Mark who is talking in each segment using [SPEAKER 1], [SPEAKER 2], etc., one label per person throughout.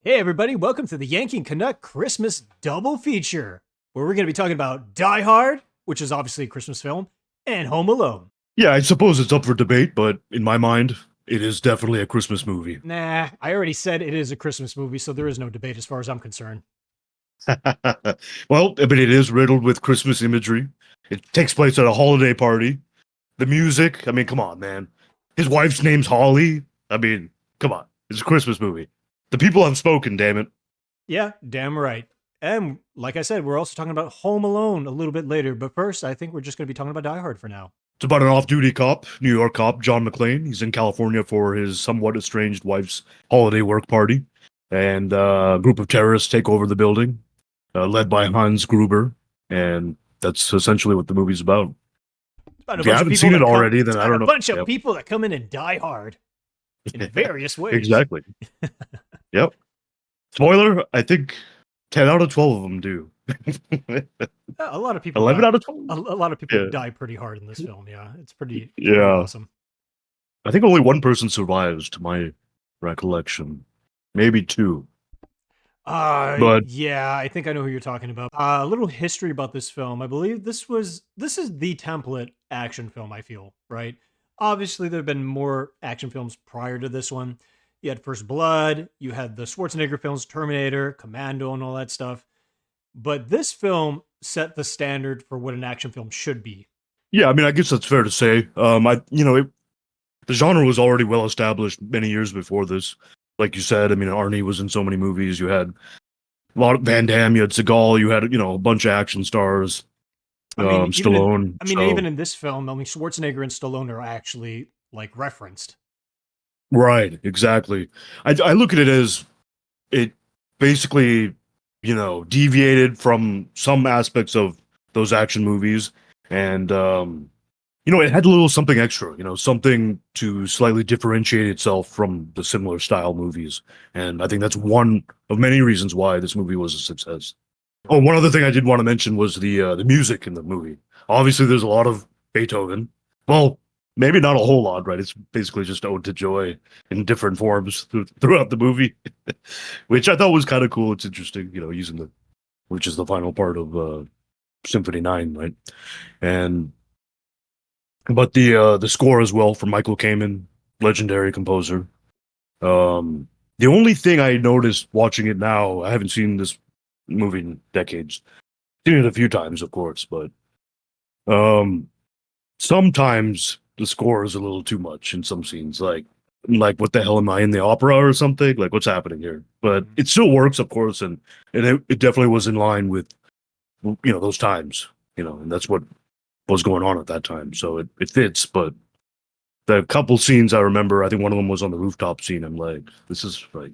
[SPEAKER 1] Hey everybody, welcome to the Yankee and Canuck Christmas double feature, where we're going to be talking about Die Hard, which is obviously a Christmas film, and Home Alone.
[SPEAKER 2] Yeah, I suppose it's up for debate, but in my mind, it is definitely a Christmas movie.
[SPEAKER 1] Nah, I already said it is a Christmas movie, so there is no debate as far as I'm concerned.
[SPEAKER 2] Well, I mean, it is riddled with Christmas imagery. It takes place at a holiday party. The music, I mean, come on, man. His wife's name's Holly. I mean, come on. It's a Christmas movie. The people have spoken, damn it.
[SPEAKER 1] Yeah, damn right. And like I said, we're also talking about Home Alone a little bit later, but first, I think we're just going to be talking about Die Hard for now.
[SPEAKER 2] It's about an off-duty cop, New York cop, John McClane. He's in California for his somewhat estranged wife's holiday work party, and a group of terrorists take over the building, led by Hans Gruber, and that's essentially what the movie's about.
[SPEAKER 1] About a
[SPEAKER 2] If you
[SPEAKER 1] bunch of
[SPEAKER 2] haven't
[SPEAKER 1] people
[SPEAKER 2] seen
[SPEAKER 1] that
[SPEAKER 2] it
[SPEAKER 1] come,
[SPEAKER 2] already,
[SPEAKER 1] it's
[SPEAKER 2] then I
[SPEAKER 1] about
[SPEAKER 2] don't
[SPEAKER 1] a
[SPEAKER 2] know.
[SPEAKER 1] bunch of
[SPEAKER 2] Yep.
[SPEAKER 1] people that come in and die hard in various ways.
[SPEAKER 2] Exactly. Yep. Spoiler, I think 10 out of 12 of them do.
[SPEAKER 1] A lot of people
[SPEAKER 2] 11
[SPEAKER 1] die.
[SPEAKER 2] out of 12?
[SPEAKER 1] A lot of people
[SPEAKER 2] Yeah.
[SPEAKER 1] die pretty hard in this film. Yeah, it's pretty
[SPEAKER 2] Yeah.
[SPEAKER 1] awesome.
[SPEAKER 2] I think only one person survives, to my recollection. Maybe two. But
[SPEAKER 1] Yeah, I think I know who you're talking about. A little history about this film. I believe this is the template action film, I feel, right? Obviously there have been more action films prior to this one. You had First Blood, you had the Schwarzenegger films, Terminator, Commando, and all that stuff. But this film set the standard for what an action film should be.
[SPEAKER 2] yeah, I mean, I guess that's fair to say. The genre was already well established many years before this. Like you said, I mean, Arnie was in so many movies. You had a lot of Van Damme, you had Seagal, you had, a bunch of action stars,
[SPEAKER 1] I mean,
[SPEAKER 2] Stallone.
[SPEAKER 1] even
[SPEAKER 2] So,
[SPEAKER 1] in this film, I mean, Schwarzenegger and Stallone are actually like referenced.
[SPEAKER 2] right, exactly. I look at it as it basically, deviated from some aspects of those action movies. And, it had a little something extra, something to slightly differentiate itself from the similar style movies. And I think that's one of many reasons why this movie was a success. Oh, one other thing I did want to mention was the music in the movie. Obviously, there's a lot of Beethoven. Well, maybe not a whole lot, right? It's basically just Ode to Joy in different forms throughout the movie, which I thought was kind of cool. It's interesting, using which is the final part of Symphony 9, right? And but the score as well from Michael Kamen, legendary composer. The only thing I noticed watching it now, I haven't seen this movie in decades. Seen it a few times, of course, but um, sometimes the score is a little too much in some scenes. Like what the hell am I in the opera or something? Like what's happening here? But it still works, of course, and it definitely was in line with those times, and that's what was going on at that time. So it fits, but the couple scenes I remember, I think one of them was on the rooftop scene. I'm like, this is like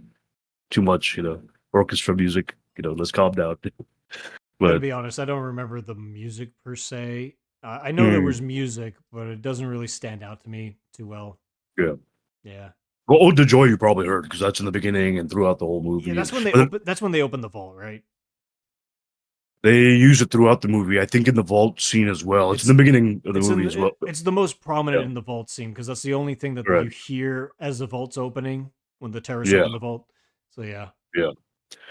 [SPEAKER 2] too much, orchestra music, let's calm down.
[SPEAKER 1] Gotta
[SPEAKER 2] But
[SPEAKER 1] be honest, I don't remember the music per se. I know there was music, but it doesn't really stand out to me too well.
[SPEAKER 2] yeah.
[SPEAKER 1] Yeah,
[SPEAKER 2] Well, Ode to Joy you probably heard because that's in the beginning and throughout the whole
[SPEAKER 1] yeah.
[SPEAKER 2] movie.
[SPEAKER 1] That's when they
[SPEAKER 2] But
[SPEAKER 1] open. That's when they open the vault, right?
[SPEAKER 2] they use it throughout the movie. I think in the vault scene as well. It's in the beginning of the movie as well.
[SPEAKER 1] It's the most prominent
[SPEAKER 2] Yeah.
[SPEAKER 1] in the vault scene because that's the only thing that
[SPEAKER 2] Right.
[SPEAKER 1] you hear as the vault's opening when the terrorists
[SPEAKER 2] Yeah.
[SPEAKER 1] open the vault. So yeah,
[SPEAKER 2] Yeah.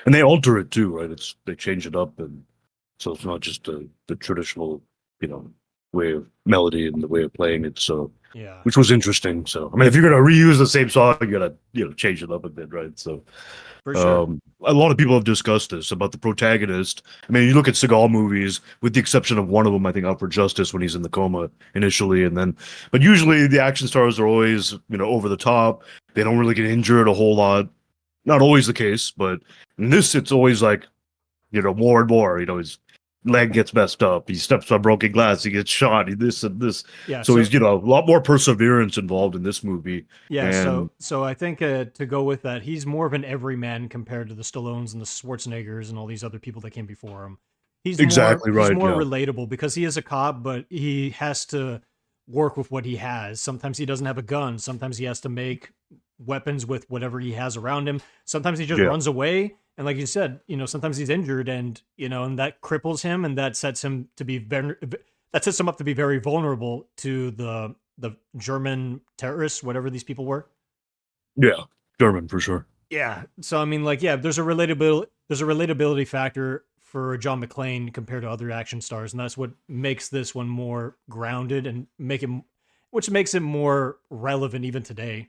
[SPEAKER 2] And they alter it too, right? They change it up, and so it's not just the traditional, way of melody and the way of playing it. So,
[SPEAKER 1] yeah,
[SPEAKER 2] which was interesting. So, I mean, if you're gonna reuse the same song, you gotta change it up a bit, right? So,
[SPEAKER 1] for sure.
[SPEAKER 2] a lot of people have discussed this about the protagonist. I mean, you look at Seagal movies, with the exception of one of them, I think, Out for Justice, when he's in the coma initially, and then, but usually the action stars are always, over the top. They don't really get injured a whole lot. Not always the case, but in this, it's always like, more and more. His leg gets messed up. He steps on broken glass. He gets shot. He this and this.
[SPEAKER 1] Yeah.
[SPEAKER 2] So
[SPEAKER 1] So
[SPEAKER 2] he's, a lot more perseverance involved in this movie.
[SPEAKER 1] yeah,
[SPEAKER 2] And
[SPEAKER 1] so I think to go with that, he's more of an everyman compared to the Stallones and the Schwarzeneggers and all these other people that came before him.
[SPEAKER 2] exactly
[SPEAKER 1] He's
[SPEAKER 2] right.
[SPEAKER 1] more
[SPEAKER 2] Yeah.
[SPEAKER 1] relatable because he is a cop, but he has to work with what he has. Sometimes he doesn't have a gun. Sometimes he has to make weapons with whatever he has around him. Sometimes he just
[SPEAKER 2] Yeah.
[SPEAKER 1] runs away. And like you said, sometimes he's injured and, and that cripples him and that sets him to be that sets him up to be very vulnerable to the German terrorists, whatever these people were.
[SPEAKER 2] Yeah. German for sure.
[SPEAKER 1] Yeah. So I mean, like, yeah, there's a relatability factor for John McClane compared to other action stars, and that's what makes this one more grounded and which makes it more relevant even today.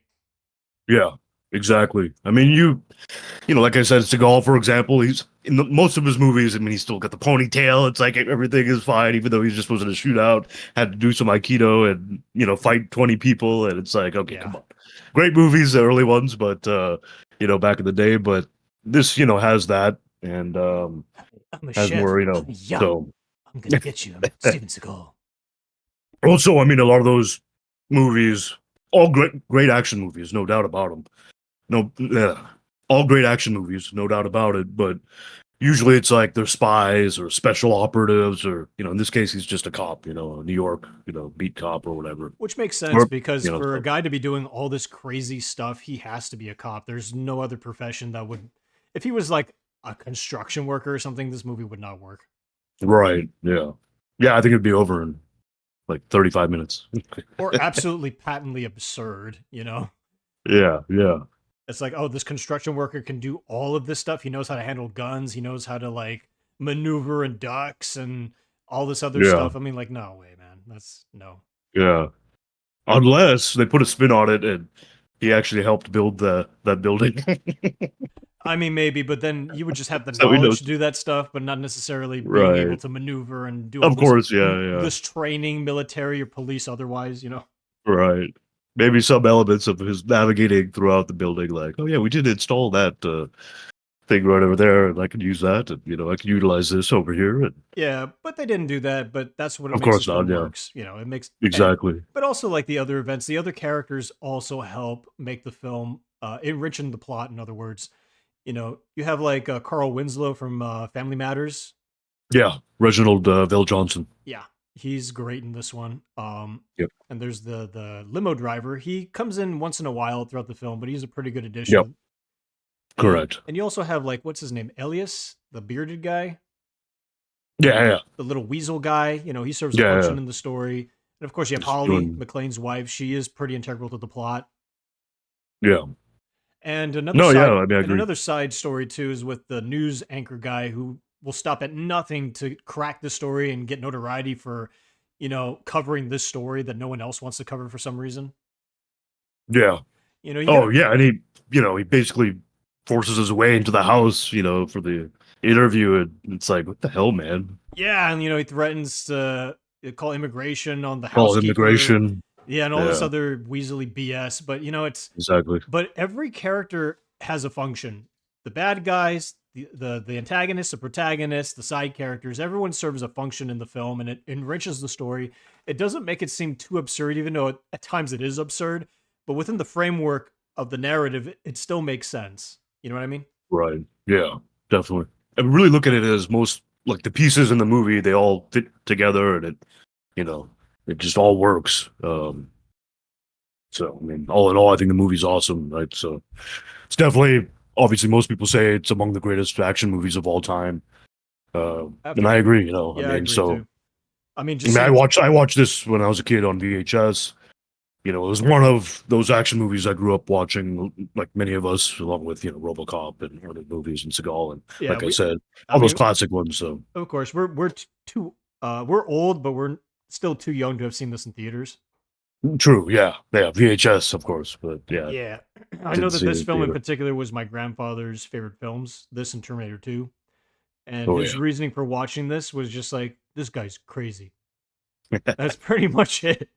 [SPEAKER 2] Yeah, exactly. I mean, like I said, Seagal, for example, he's in most of his movies. I mean, he's still got the ponytail. It's like everything is fine, even though he just was in a shootout, had to do some Aikido and fight 20 people. And it's like, okay,
[SPEAKER 1] Yeah.
[SPEAKER 2] come on, great movies, the early ones, but back in the day. But this, has that and
[SPEAKER 1] I'm a
[SPEAKER 2] has
[SPEAKER 1] chef.
[SPEAKER 2] more,
[SPEAKER 1] I'm young.
[SPEAKER 2] so.
[SPEAKER 1] I'm gonna get you. I'm Steven Seagal.
[SPEAKER 2] Also, I mean, a lot of those movies, all great action movies, no doubt about them. No, yeah, all great action movies, no doubt about it. But usually it's like they're spies or special operatives, or in this case, he's just a cop, a New York, beat cop or whatever.
[SPEAKER 1] Which makes sense
[SPEAKER 2] Or
[SPEAKER 1] because for a
[SPEAKER 2] so
[SPEAKER 1] guy to be doing all this crazy stuff, he has to be a cop. There's no other profession that would. If he was like a construction worker or something, this movie would not work.
[SPEAKER 2] right, yeah, yeah. I think it'd be over in like 35 minutes.
[SPEAKER 1] Or absolutely patently absurd, you know?
[SPEAKER 2] Yeah, yeah,
[SPEAKER 1] It's like, oh, this construction worker can do all of this stuff. He knows how to handle guns. He knows how to like maneuver and ducks and all this other
[SPEAKER 2] yeah,
[SPEAKER 1] stuff. I mean, like, no way, man. That's no.
[SPEAKER 2] yeah. Unless they put a spin on it and he actually helped build that building.
[SPEAKER 1] I mean, maybe, but then you would just have the
[SPEAKER 2] So he
[SPEAKER 1] knowledge
[SPEAKER 2] knows.
[SPEAKER 1] to do that stuff, but not necessarily being able
[SPEAKER 2] Right.
[SPEAKER 1] to maneuver and do all
[SPEAKER 2] Of course, yeah, yeah.
[SPEAKER 1] this training, military or police, otherwise, you know.
[SPEAKER 2] Right. Maybe some elements of his navigating throughout the building, like, oh yeah, we did install that thing right over there, and I could use that, and I could utilize this over here, and
[SPEAKER 1] Yeah, but they didn't do that. But that's what it
[SPEAKER 2] of
[SPEAKER 1] makes this
[SPEAKER 2] course not.
[SPEAKER 1] film
[SPEAKER 2] Yeah,
[SPEAKER 1] works. You know, it makes and
[SPEAKER 2] exactly.
[SPEAKER 1] but also like the other events, the other characters also help make the film enriching the plot. In other words, you know, you have like Carl Winslow from Family Matters.
[SPEAKER 2] Yeah, Reginald Vell Johnson.
[SPEAKER 1] Yeah, he's great in this one.
[SPEAKER 2] Yep.
[SPEAKER 1] And there's the limo driver. He comes in once in a while throughout the film, but he's a pretty good
[SPEAKER 2] Yep.
[SPEAKER 1] addition.
[SPEAKER 2] Correct.
[SPEAKER 1] And you also have like what's his name, Elias, the bearded guy,
[SPEAKER 2] Yeah, yeah,
[SPEAKER 1] the little weasel guy. You know, he serves a
[SPEAKER 2] yeah, yeah.
[SPEAKER 1] function in the story. And of course, you have
[SPEAKER 2] Just
[SPEAKER 1] Holly,
[SPEAKER 2] doing.
[SPEAKER 1] McLean's wife. She is pretty integral to the plot.
[SPEAKER 2] Yeah.
[SPEAKER 1] And another
[SPEAKER 2] No, yeah.
[SPEAKER 1] side
[SPEAKER 2] I mean, I
[SPEAKER 1] and
[SPEAKER 2] agree.
[SPEAKER 1] another side story too is with the news anchor guy who will stop at nothing to crack the story and get notoriety for, you know, covering this story that no one else wants to cover for some reason.
[SPEAKER 2] Yeah.
[SPEAKER 1] You know, you
[SPEAKER 2] Oh,
[SPEAKER 1] got
[SPEAKER 2] yeah, and he basically forces his way into the house, for the interview, and it's like, what the hell, man?
[SPEAKER 1] yeah, and you know, he threatens to call immigration on the
[SPEAKER 2] Call
[SPEAKER 1] housekeeper.
[SPEAKER 2] immigration.
[SPEAKER 1] Yeah, and all this
[SPEAKER 2] Yeah,
[SPEAKER 1] other weaselly BS. But you know, it's
[SPEAKER 2] exactly.
[SPEAKER 1] but every character has a function. The bad guys, the antagonists, the protagonists, the side characters, everyone serves a function in the film and it enriches the story. It doesn't make it seem too absurd, even though at times it is absurd, but within the framework of the narrative, it still makes sense. You know what I mean?
[SPEAKER 2] Right. Yeah, definitely. I really look at it as most like the pieces in the movie, they all fit together and you know, it just all works. So I mean, all in all, I think the movie's awesome. Right. So it's definitely obviously most people say it's among the greatest action movies of all time.
[SPEAKER 1] I have to
[SPEAKER 2] And I
[SPEAKER 1] agree.
[SPEAKER 2] agree, I
[SPEAKER 1] Yeah, I
[SPEAKER 2] mean,
[SPEAKER 1] agree
[SPEAKER 2] so
[SPEAKER 1] too. I mean,
[SPEAKER 2] I
[SPEAKER 1] just
[SPEAKER 2] mean, I
[SPEAKER 1] seeing
[SPEAKER 2] watched I watched this when I was a kid on VHS. It was one of those action movies I grew up watching, like many of us, along with RoboCop and other movies and Seagal, and
[SPEAKER 1] yeah,
[SPEAKER 2] like I
[SPEAKER 1] we
[SPEAKER 2] said,
[SPEAKER 1] I
[SPEAKER 2] all those
[SPEAKER 1] mean,
[SPEAKER 2] classic ones. So
[SPEAKER 1] of course, too we're old, but we're still too young to have seen this in theaters.
[SPEAKER 2] true, yeah, yeah, VHS, of course, but yeah,
[SPEAKER 1] Yeah. I know
[SPEAKER 2] didn't
[SPEAKER 1] that
[SPEAKER 2] see it
[SPEAKER 1] this
[SPEAKER 2] in
[SPEAKER 1] film in
[SPEAKER 2] theater.
[SPEAKER 1] particular was my grandfather's favorite films, this and Terminator 2. And
[SPEAKER 2] Oh
[SPEAKER 1] his
[SPEAKER 2] yeah,
[SPEAKER 1] reasoning for watching this was just like, this guy's crazy. That's pretty much it.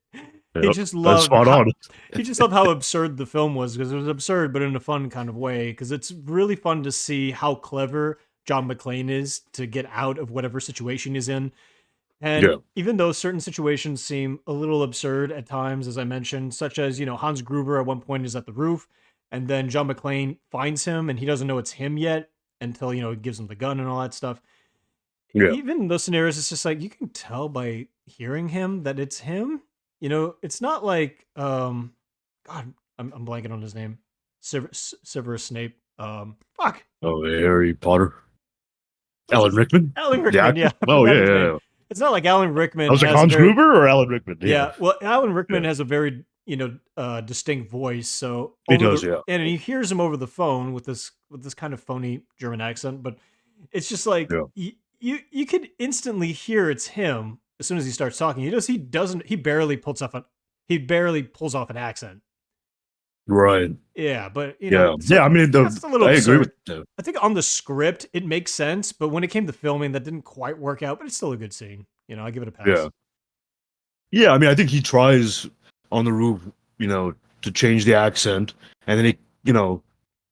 [SPEAKER 1] He
[SPEAKER 2] yep,
[SPEAKER 1] just
[SPEAKER 2] that's
[SPEAKER 1] loved
[SPEAKER 2] spot
[SPEAKER 1] how
[SPEAKER 2] on.
[SPEAKER 1] he just loved how absurd the film was because it was absurd, but in a fun kind of way. Because it's really fun to see how clever John McClane is to get out of whatever situation he's in. And
[SPEAKER 2] Yeah,
[SPEAKER 1] even though certain situations seem a little absurd at times, as I mentioned, such as, you know, Hans Gruber at one point is at the roof, and then John McClane finds him and he doesn't know it's him yet until, you know, he gives him the gun and all that stuff.
[SPEAKER 2] yeah,
[SPEAKER 1] Even in those scenarios, it's just like you can tell by hearing him that it's him. You know, it's not like God, I'm blanking on his name. Severus Snape. Fuck.
[SPEAKER 2] oh Harry Potter,
[SPEAKER 1] What's
[SPEAKER 2] Alan
[SPEAKER 1] his
[SPEAKER 2] Rickman,
[SPEAKER 1] Alan
[SPEAKER 2] the
[SPEAKER 1] Rickman,
[SPEAKER 2] actor.
[SPEAKER 1] yeah, I
[SPEAKER 2] Oh
[SPEAKER 1] forgot
[SPEAKER 2] yeah,
[SPEAKER 1] his
[SPEAKER 2] yeah,
[SPEAKER 1] name.
[SPEAKER 2] yeah.
[SPEAKER 1] It's not like Alan
[SPEAKER 2] I
[SPEAKER 1] Rickman
[SPEAKER 2] was like
[SPEAKER 1] has a
[SPEAKER 2] Hans
[SPEAKER 1] very
[SPEAKER 2] Gruber or Alan Rickman. Yeah,
[SPEAKER 1] yeah, well, Alan Rickman
[SPEAKER 2] yeah,
[SPEAKER 1] has a very distinct voice. So
[SPEAKER 2] He
[SPEAKER 1] over
[SPEAKER 2] does,
[SPEAKER 1] the
[SPEAKER 2] yeah.
[SPEAKER 1] and he hears him over the phone with this kind of phony German accent, but it's just like
[SPEAKER 2] Yeah.
[SPEAKER 1] you could instantly hear it's him as soon as he starts talking. He barely pulls off an accent.
[SPEAKER 2] Right.
[SPEAKER 1] Yeah, but
[SPEAKER 2] Yeah.
[SPEAKER 1] it's
[SPEAKER 2] Yeah.
[SPEAKER 1] like
[SPEAKER 2] I mean,
[SPEAKER 1] that's a little
[SPEAKER 2] I agree with
[SPEAKER 1] absurd.
[SPEAKER 2] you.
[SPEAKER 1] I think on the script it makes sense, but when it came to filming, that didn't quite work out. But it's still a good scene. I give it a
[SPEAKER 2] Yeah.
[SPEAKER 1] pass.
[SPEAKER 2] Yeah. I mean, I think he tries on the roof, you know, to change the accent, and then he, you know,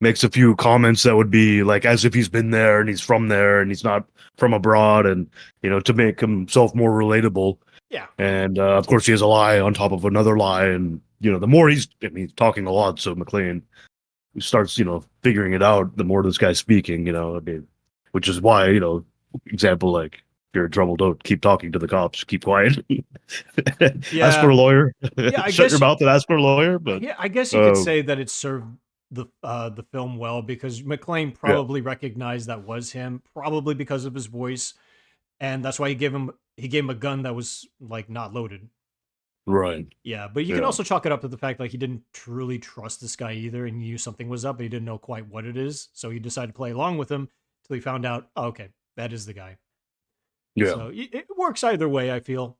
[SPEAKER 2] makes a few comments that would be like as if he's been there and he's from there and he's not from abroad, and to make himself more relatable.
[SPEAKER 1] Yeah,
[SPEAKER 2] And of course, he has a lie on top of another lie, and the more I mean, he's talking a lot, so McLean starts, figuring it out. The more this guy's speaking, I mean, which is why, example like, if you're in trouble, don't keep talking to the cops. Keep quiet. Ask for
[SPEAKER 1] yeah,
[SPEAKER 2] a lawyer.
[SPEAKER 1] yeah. I
[SPEAKER 2] Shut your
[SPEAKER 1] guess
[SPEAKER 2] mouth and ask for a lawyer. But
[SPEAKER 1] Yeah, I guess you could
[SPEAKER 2] uh,
[SPEAKER 1] say that it served the film well because McClane
[SPEAKER 2] yeah,
[SPEAKER 1] probably recognized that was him, probably because of his voice, and that's why he gave him a gun that was like not loaded.
[SPEAKER 2] right.
[SPEAKER 1] Yeah, but you can
[SPEAKER 2] Yeah,
[SPEAKER 1] also chalk it up to the fact like he didn't truly trust this guy either, and he knew something was up, but he didn't know quite what it is, so he decided to play along with him till he found out. Oh, okay, that is the guy.
[SPEAKER 2] yeah.
[SPEAKER 1] So it works either way, I feel.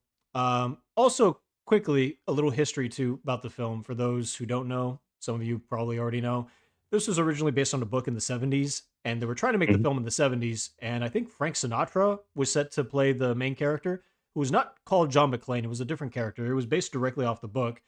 [SPEAKER 1] Also, quickly, a little history too about the film for those who don't know. Some of you probably already know. This was originally based on a book in the 70s, and they were trying to make the
[SPEAKER 2] Mhm.
[SPEAKER 1] film in the 70s. And I think Frank Sinatra was set to play the main character, who was not called John McClane. It was a different character. It was based directly off the book.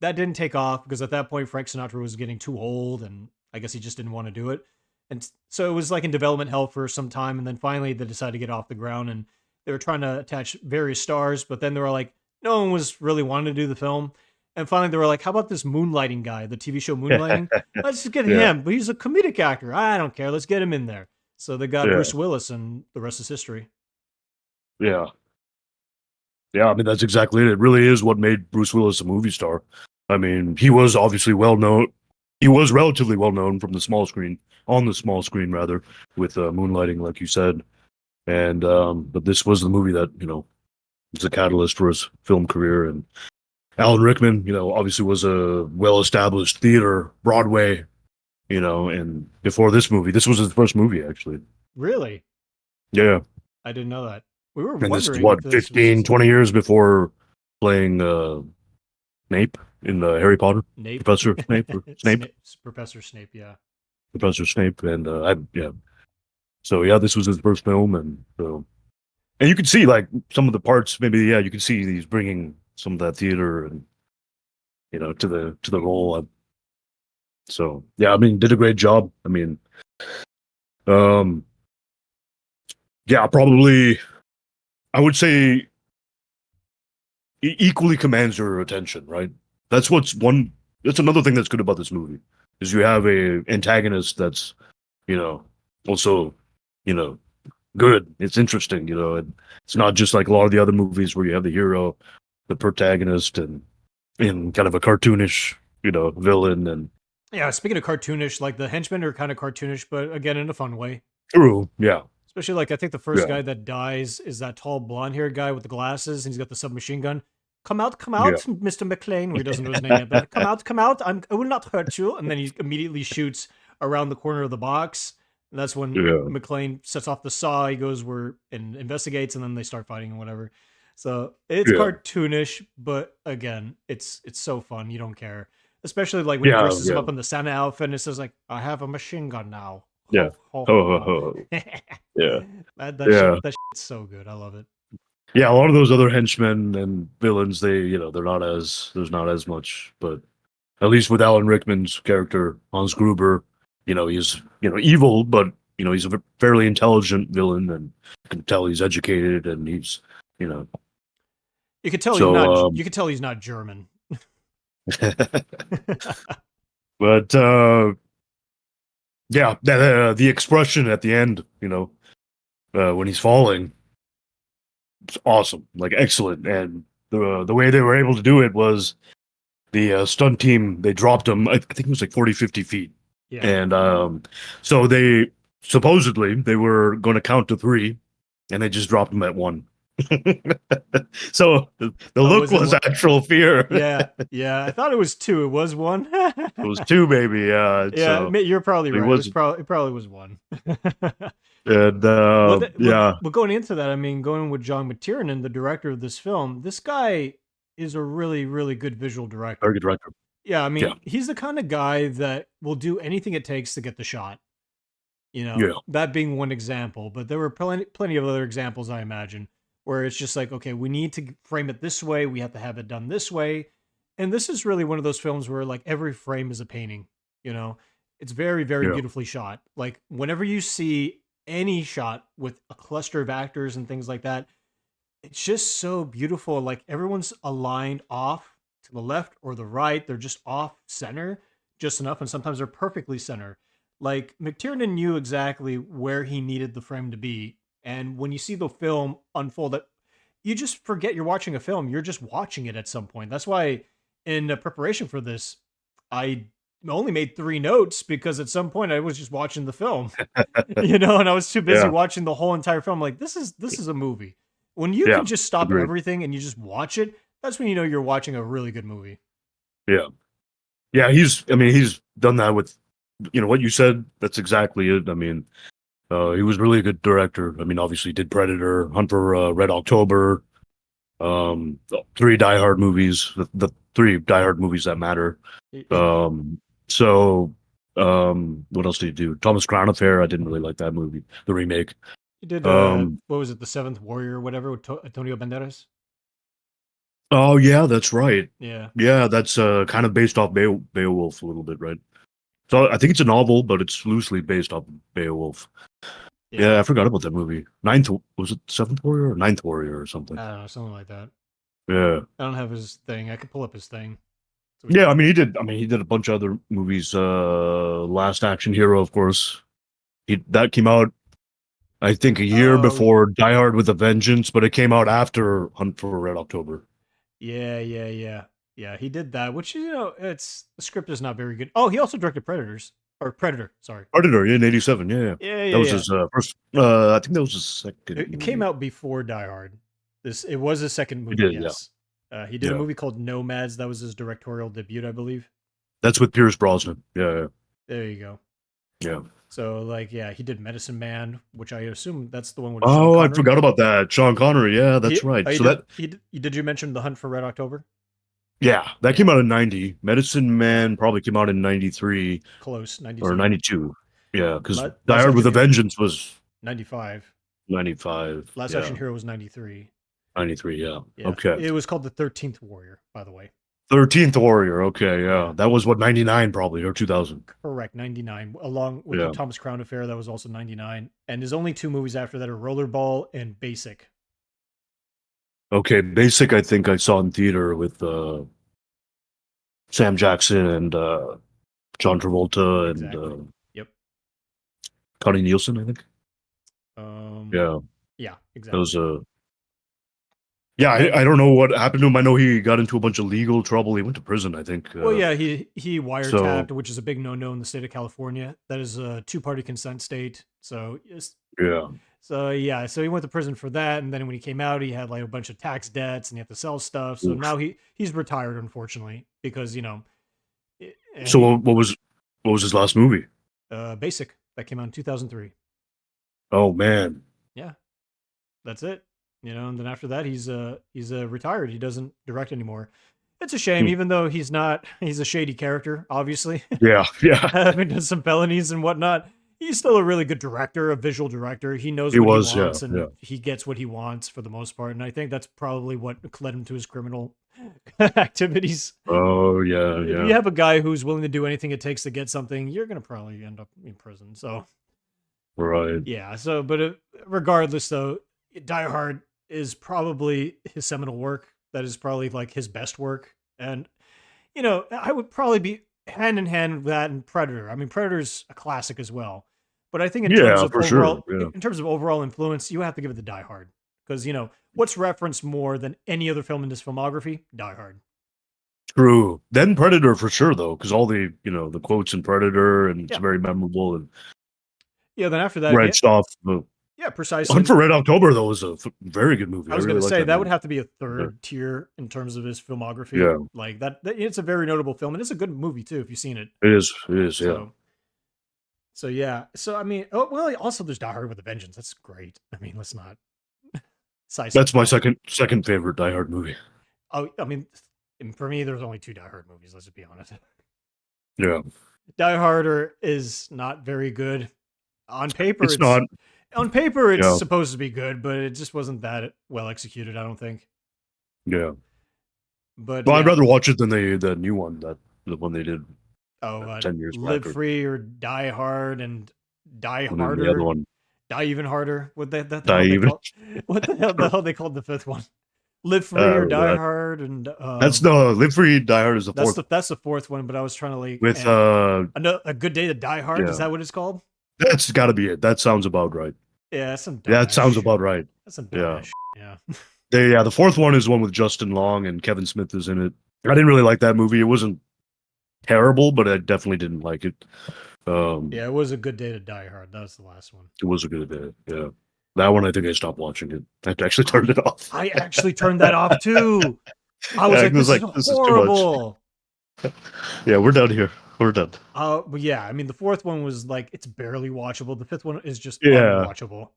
[SPEAKER 1] That didn't take off because at that point, Frank Sinatra was getting too old, and I guess he just didn't want to do it. And so it was like in development hell for some time, and then finally they decided to get off the ground, and they were trying to attach various stars, but then they were like, no one was really wanting to do the film. And finally they were like, how about this Moonlighting guy, the TV show Moonlighting? Let's just get
[SPEAKER 2] Yeah,
[SPEAKER 1] him, but he's a comedic actor. I don't care. Let's get him in there. So they got
[SPEAKER 2] yeah,
[SPEAKER 1] Bruce Willis, and the rest is history.
[SPEAKER 2] yeah, yeah. I mean, that's exactly it. It really is what made Bruce Willis a movie star. I mean, he was obviously well known. He was relatively well known from the small screen, on the small screen rather, with Moonlighting, like you said. And but this was the movie that was a catalyst for his film career. And Alan Rickman, obviously was a well-established theater, Broadway, and before this movie, this was his first movie actually.
[SPEAKER 1] Really?
[SPEAKER 2] Yeah.
[SPEAKER 1] I didn't know that. We were
[SPEAKER 2] And this is
[SPEAKER 1] wondering if
[SPEAKER 2] what,
[SPEAKER 1] this was
[SPEAKER 2] 15,
[SPEAKER 1] his
[SPEAKER 2] 20 years before playing Snape in Harry Potter,
[SPEAKER 1] Snape.
[SPEAKER 2] Professor Snape or Snape,
[SPEAKER 1] Snape, Professor Snape, yeah.
[SPEAKER 2] Professor Snape. And yeah. So yeah, this was his first film, and so and you can see like some of the parts. Maybe yeah, you can see he's bringing some of that theater and to the role. So yeah, I mean, did a great job. I mean, um, yeah, probably I would say equally commands your attention. Right? That's what's one. That's another thing that's good about this movie is you have a antagonist that's you know also you know good. It's interesting. And it's not just like a lot of the other movies where you have the hero, the protagonist, and kind of a cartoonish villain. And
[SPEAKER 1] Yeah, speaking of cartoonish, like the henchmen are kind of cartoonish, but again in a fun way.
[SPEAKER 2] true, yeah,
[SPEAKER 1] Especially like I think the first
[SPEAKER 2] yeah,
[SPEAKER 1] guy that dies is that tall blonde haired guy with the glasses and he's got the submachine gun. Come
[SPEAKER 2] yeah,
[SPEAKER 1] out, Mr. McLean. Where he doesn't know his name yet, but come out. I will not hurt you. And then he immediately shoots around the corner of the box. And that's when
[SPEAKER 2] yeah,
[SPEAKER 1] McLean sets off the saw. He goes where and investigates, and then they start fighting and whatever. So it's
[SPEAKER 2] yeah,
[SPEAKER 1] cartoonish, but again, it's so fun. You don't care, especially like when he
[SPEAKER 2] yeah,
[SPEAKER 1] dresses him
[SPEAKER 2] yeah,
[SPEAKER 1] up in the Santa outfit and it says like, "I have a machine gun now."
[SPEAKER 2] yeah.
[SPEAKER 1] Ho ho
[SPEAKER 2] Ho, ho,
[SPEAKER 1] ho.
[SPEAKER 2] ho. Yeah,
[SPEAKER 1] Shit
[SPEAKER 2] yeah,
[SPEAKER 1] that shit's so good. I love it.
[SPEAKER 2] yeah. A lot of those other henchmen and villains, they're not as there's not as much, but at least with Alan Rickman's character Hans Gruber, he's evil, but he's a fairly intelligent villain, and you can tell he's educated, and he's you know
[SPEAKER 1] You could tell he's
[SPEAKER 2] so
[SPEAKER 1] not. You could tell he's not German.
[SPEAKER 2] but yeah, the expression at the end, when he's falling, it's awesome, like excellent. And the way they were able to do it was the stunt team, they dropped him, I think it was like 40, 50 feet.
[SPEAKER 1] Yeah.
[SPEAKER 2] And so they supposedly they were going to count to three, and they just dropped him at one. So the
[SPEAKER 1] Oh,
[SPEAKER 2] look
[SPEAKER 1] was it
[SPEAKER 2] was
[SPEAKER 1] one?
[SPEAKER 2] actual fear.
[SPEAKER 1] Yeah, yeah. I thought it was two. It was one.
[SPEAKER 2] It was two, maybe. Yeah, it's
[SPEAKER 1] Yeah, you're probably
[SPEAKER 2] it
[SPEAKER 1] right.
[SPEAKER 2] was,
[SPEAKER 1] It probably was one.
[SPEAKER 2] and
[SPEAKER 1] But
[SPEAKER 2] yeah,
[SPEAKER 1] going into that, I mean, going with John McTiernan, the director of this film, this guy is a really, really good visual
[SPEAKER 2] very
[SPEAKER 1] director.
[SPEAKER 2] good director.
[SPEAKER 1] Yeah, I
[SPEAKER 2] Yeah,
[SPEAKER 1] mean, he's the kind of guy that will do anything it takes to get the shot. You know,
[SPEAKER 2] yeah,
[SPEAKER 1] that being one example, but there were plenty of other examples, I imagine, where it's just like, okay, we need to frame it this way, we have to have it done this way. And this is really one of those films where like every frame is a painting, you know. It's very, very
[SPEAKER 2] yeah,
[SPEAKER 1] beautifully shot. Like whenever you see any shot with a cluster of actors and things like that, it's just so beautiful. Like everyone's aligned off to the left or the right. They're just off center just enough. And sometimes they're perfectly center. Like McTiernan knew exactly where he needed the frame to be. And when you see the film unfold, that you just forget you're watching a film. You're just watching it at some point. That's why in preparation for this, I only made 3 notes because at some point I was just watching the film, and I was too busy
[SPEAKER 2] yeah,
[SPEAKER 1] watching the whole entire film. Like this is a movie. When you
[SPEAKER 2] yeah.
[SPEAKER 1] can just stop
[SPEAKER 2] Agreed.
[SPEAKER 1] everything and you just watch it, that's when you know you're watching a really good movie.
[SPEAKER 2] Yeah, yeah. I mean, he's done that with, what you said. That's exactly it. I mean, he was really a good director. I mean, obviously, he did Predator, Hunt for Red October, three Die Hard movies, the three Die Hard movies that matter.
[SPEAKER 1] He,
[SPEAKER 2] Um, so, what else did he do? Thomas Crown Affair. I didn't really like that movie, the remake.
[SPEAKER 1] he did
[SPEAKER 2] Um,
[SPEAKER 1] what was it, The Seventh Warrior or whatever with Antonio Banderas?
[SPEAKER 2] oh yeah, that's right.
[SPEAKER 1] Yeah,
[SPEAKER 2] Yeah, that's kind of based off Beowulf a little bit, right? So I think it's a novel, but it's loosely based off Beowulf.
[SPEAKER 1] yeah.
[SPEAKER 2] Yeah, I forgot about that movie. Was it Seventh Warrior or Ninth Warrior or something?
[SPEAKER 1] I don't know, something like that.
[SPEAKER 2] Yeah.
[SPEAKER 1] I don't have his thing. I could pull up his thing so we
[SPEAKER 2] Yeah,
[SPEAKER 1] can.
[SPEAKER 2] I mean he did a bunch of other movies. Last Action Hero, of course. That came out I think a year
[SPEAKER 1] Oh
[SPEAKER 2] before Die Hard with a Vengeance, but it came out after Hunt for Red October.
[SPEAKER 1] yeah, yeah, yeah, yeah. He did that, which it's the script is not very good. Oh, he also directed Predator. Sorry.
[SPEAKER 2] Predator in '87, yeah, yeah.
[SPEAKER 1] Yeah,
[SPEAKER 2] That
[SPEAKER 1] yeah,
[SPEAKER 2] was
[SPEAKER 1] yeah.
[SPEAKER 2] his first I think that was his second
[SPEAKER 1] It came
[SPEAKER 2] movie.
[SPEAKER 1] out before Die Hard. It was his second
[SPEAKER 2] He
[SPEAKER 1] movie.
[SPEAKER 2] did, yeah.
[SPEAKER 1] Yes, he did a
[SPEAKER 2] Yeah.
[SPEAKER 1] movie called Nomads. That was his directorial debut, I believe.
[SPEAKER 2] That's with Pierce Brosnan. Yeah,
[SPEAKER 1] There you go.
[SPEAKER 2] yeah.
[SPEAKER 1] So like, yeah, he did Medicine Man, which I assume that's the one with Sean
[SPEAKER 2] Oh, I
[SPEAKER 1] Connery.
[SPEAKER 2] forgot about that. Sean Connery. Yeah, that's
[SPEAKER 1] He,
[SPEAKER 2] right.
[SPEAKER 1] he
[SPEAKER 2] So
[SPEAKER 1] did.
[SPEAKER 2] that,
[SPEAKER 1] Did you mention The Hunt for Red October?
[SPEAKER 2] yeah, that
[SPEAKER 1] Yeah,
[SPEAKER 2] came out in '90. Medicine
[SPEAKER 1] yeah,
[SPEAKER 2] Man probably came out in '93
[SPEAKER 1] close.
[SPEAKER 2] or
[SPEAKER 1] 92.
[SPEAKER 2] '92. Yeah, because Die
[SPEAKER 1] Last
[SPEAKER 2] Hard
[SPEAKER 1] Action
[SPEAKER 2] with a
[SPEAKER 1] Hero,
[SPEAKER 2] Vengeance was
[SPEAKER 1] 95.
[SPEAKER 2] '95.
[SPEAKER 1] Last
[SPEAKER 2] Yeah,
[SPEAKER 1] Action Hero was 93.
[SPEAKER 2] '93. Yeah.
[SPEAKER 1] Yeah,
[SPEAKER 2] Okay.
[SPEAKER 1] it was called The 13th Warrior, by the way.
[SPEAKER 2] 13th Warrior. Okay.
[SPEAKER 1] Yeah,
[SPEAKER 2] Yeah, that was what '99 probably or 2000.
[SPEAKER 1] correct. 99, along with the
[SPEAKER 2] Yeah.
[SPEAKER 1] Thomas Crown Affair. That was also 99. And his only 2 movies after that are Rollerball and Basic.
[SPEAKER 2] Okay. Basic. I think I saw in theater with Sam Jackson and John Travolta and
[SPEAKER 1] Exactly. Yep.
[SPEAKER 2] Connie Nielsen. I think.
[SPEAKER 1] Um.
[SPEAKER 2] Yeah.
[SPEAKER 1] Yeah.
[SPEAKER 2] Those.
[SPEAKER 1] Exactly.
[SPEAKER 2] Yeah.
[SPEAKER 1] And
[SPEAKER 2] I don't know what happened to him. I know he got into a bunch of legal trouble. He went to prison. I think.
[SPEAKER 1] well, yeah, he wiretapped,
[SPEAKER 2] So
[SPEAKER 1] which is a big no-no in the state of California. That is a two-party consent state. So yes.
[SPEAKER 2] yeah.
[SPEAKER 1] So yeah, so he went to prison for that, and then when he came out, he had like a bunch of tax debts, and he had to sell stuff. So
[SPEAKER 2] Oof.
[SPEAKER 1] now he's retired, unfortunately, because
[SPEAKER 2] So
[SPEAKER 1] he
[SPEAKER 2] what was his last movie?
[SPEAKER 1] Basic that came out in 2003.
[SPEAKER 2] Oh man.
[SPEAKER 1] Yeah, that's it. And then after that, he's retired. He doesn't direct anymore. It's a shame,
[SPEAKER 2] Hmm.
[SPEAKER 1] even though he's a shady character, obviously.
[SPEAKER 2] Yeah. Yeah.
[SPEAKER 1] Having done some felonies and whatnot. He's still a really good director, a visual director. He knows
[SPEAKER 2] He
[SPEAKER 1] what he
[SPEAKER 2] was. Yeah.
[SPEAKER 1] wants
[SPEAKER 2] Yeah.
[SPEAKER 1] and he gets what he wants for the most part. And I think that's probably what led him to his criminal activities.
[SPEAKER 2] Oh yeah.
[SPEAKER 1] If
[SPEAKER 2] Yeah.
[SPEAKER 1] you have a guy who's willing to do anything it takes to get something, you're going to probably end up in prison. So,
[SPEAKER 2] Right.
[SPEAKER 1] yeah. So, but regardless, though, Die Hard is probably his seminal work. That is probably like his best work. And I would probably be hand in hand with that and Predator. I mean, Predator's a classic as well. But I think
[SPEAKER 2] Yeah, for sure. Yeah.
[SPEAKER 1] in terms of overall influence, you have to give it to Die Hard because what's referenced more than any other film in this filmography? Die Hard.
[SPEAKER 2] True. Then Predator for sure though, because all the the quotes in Predator and it's
[SPEAKER 1] Yeah,
[SPEAKER 2] very memorable and
[SPEAKER 1] yeah. Then after that,
[SPEAKER 2] right stuff.
[SPEAKER 1] Yeah, precisely.
[SPEAKER 2] Hunt for Red October though was a very good movie.
[SPEAKER 1] I
[SPEAKER 2] I
[SPEAKER 1] was
[SPEAKER 2] really
[SPEAKER 1] gonna
[SPEAKER 2] like
[SPEAKER 1] say
[SPEAKER 2] that
[SPEAKER 1] that would
[SPEAKER 2] movie.
[SPEAKER 1] have to be a
[SPEAKER 2] Yeah,
[SPEAKER 1] third tier in terms of his filmography.
[SPEAKER 2] yeah,
[SPEAKER 1] Like it's a very notable film, and it's a good movie too if you've seen it.
[SPEAKER 2] it is. It is. Yeah,
[SPEAKER 1] So, so yeah. So I mean, oh well. Also, there's Die Hard with a Vengeance. That's great. I mean, let's not sidestep
[SPEAKER 2] that's my
[SPEAKER 1] that.
[SPEAKER 2] second favorite Die Hard movie.
[SPEAKER 1] Oh, I mean, for me, there's only two Die Hard movies. Let's just be honest.
[SPEAKER 2] Yeah,
[SPEAKER 1] Die Harder is not very good on paper.
[SPEAKER 2] it's not.
[SPEAKER 1] It's
[SPEAKER 2] Yeah,
[SPEAKER 1] supposed to be good, but it just wasn't that well executed. I don't think.
[SPEAKER 2] yeah.
[SPEAKER 1] But
[SPEAKER 2] Well, I'd
[SPEAKER 1] yeah.
[SPEAKER 2] rather watch it than the new one that the one they did
[SPEAKER 1] Oh,
[SPEAKER 2] 10 years back,
[SPEAKER 1] Live Free or Die Hard and Die
[SPEAKER 2] and then the other
[SPEAKER 1] Harder,
[SPEAKER 2] one
[SPEAKER 1] Die Even Harder. What the
[SPEAKER 2] Die
[SPEAKER 1] hell they
[SPEAKER 2] Even.
[SPEAKER 1] call? What the hell they called the fifth one? Live Free or Die
[SPEAKER 2] That,
[SPEAKER 1] Hard, and
[SPEAKER 2] that's the Live Free Die Hard is the fourth
[SPEAKER 1] that's the fourth one. But I was trying to like
[SPEAKER 2] with
[SPEAKER 1] a Good Day to Die Hard. Is
[SPEAKER 2] yeah,
[SPEAKER 1] that what it's called?
[SPEAKER 2] that's got to be it. That sounds about right.
[SPEAKER 1] Yeah, that's some
[SPEAKER 2] That
[SPEAKER 1] dumbass
[SPEAKER 2] sounds
[SPEAKER 1] shit.
[SPEAKER 2] about right.
[SPEAKER 1] That's some
[SPEAKER 2] Yeah.
[SPEAKER 1] dumbass shit. Yeah.
[SPEAKER 2] The fourth one is one with Justin Long and Kevin Smith is in it. I didn't really like that movie. It wasn't terrible, but I definitely didn't like it.
[SPEAKER 1] Yeah, it was a Good Day to Die Hard. That was the last one.
[SPEAKER 2] It was a good day. Yeah. That one, I think I stopped watching it. I actually turned it off.
[SPEAKER 1] I actually turned that off too. I was
[SPEAKER 2] Yeah,
[SPEAKER 1] like,
[SPEAKER 2] it was
[SPEAKER 1] this is
[SPEAKER 2] like, this is too much.
[SPEAKER 1] horrible.
[SPEAKER 2] Yeah, we're done here. We're done.
[SPEAKER 1] But yeah, I mean, the fourth one was like it's barely watchable. The fifth one is just
[SPEAKER 2] Yeah,
[SPEAKER 1] unwatchable.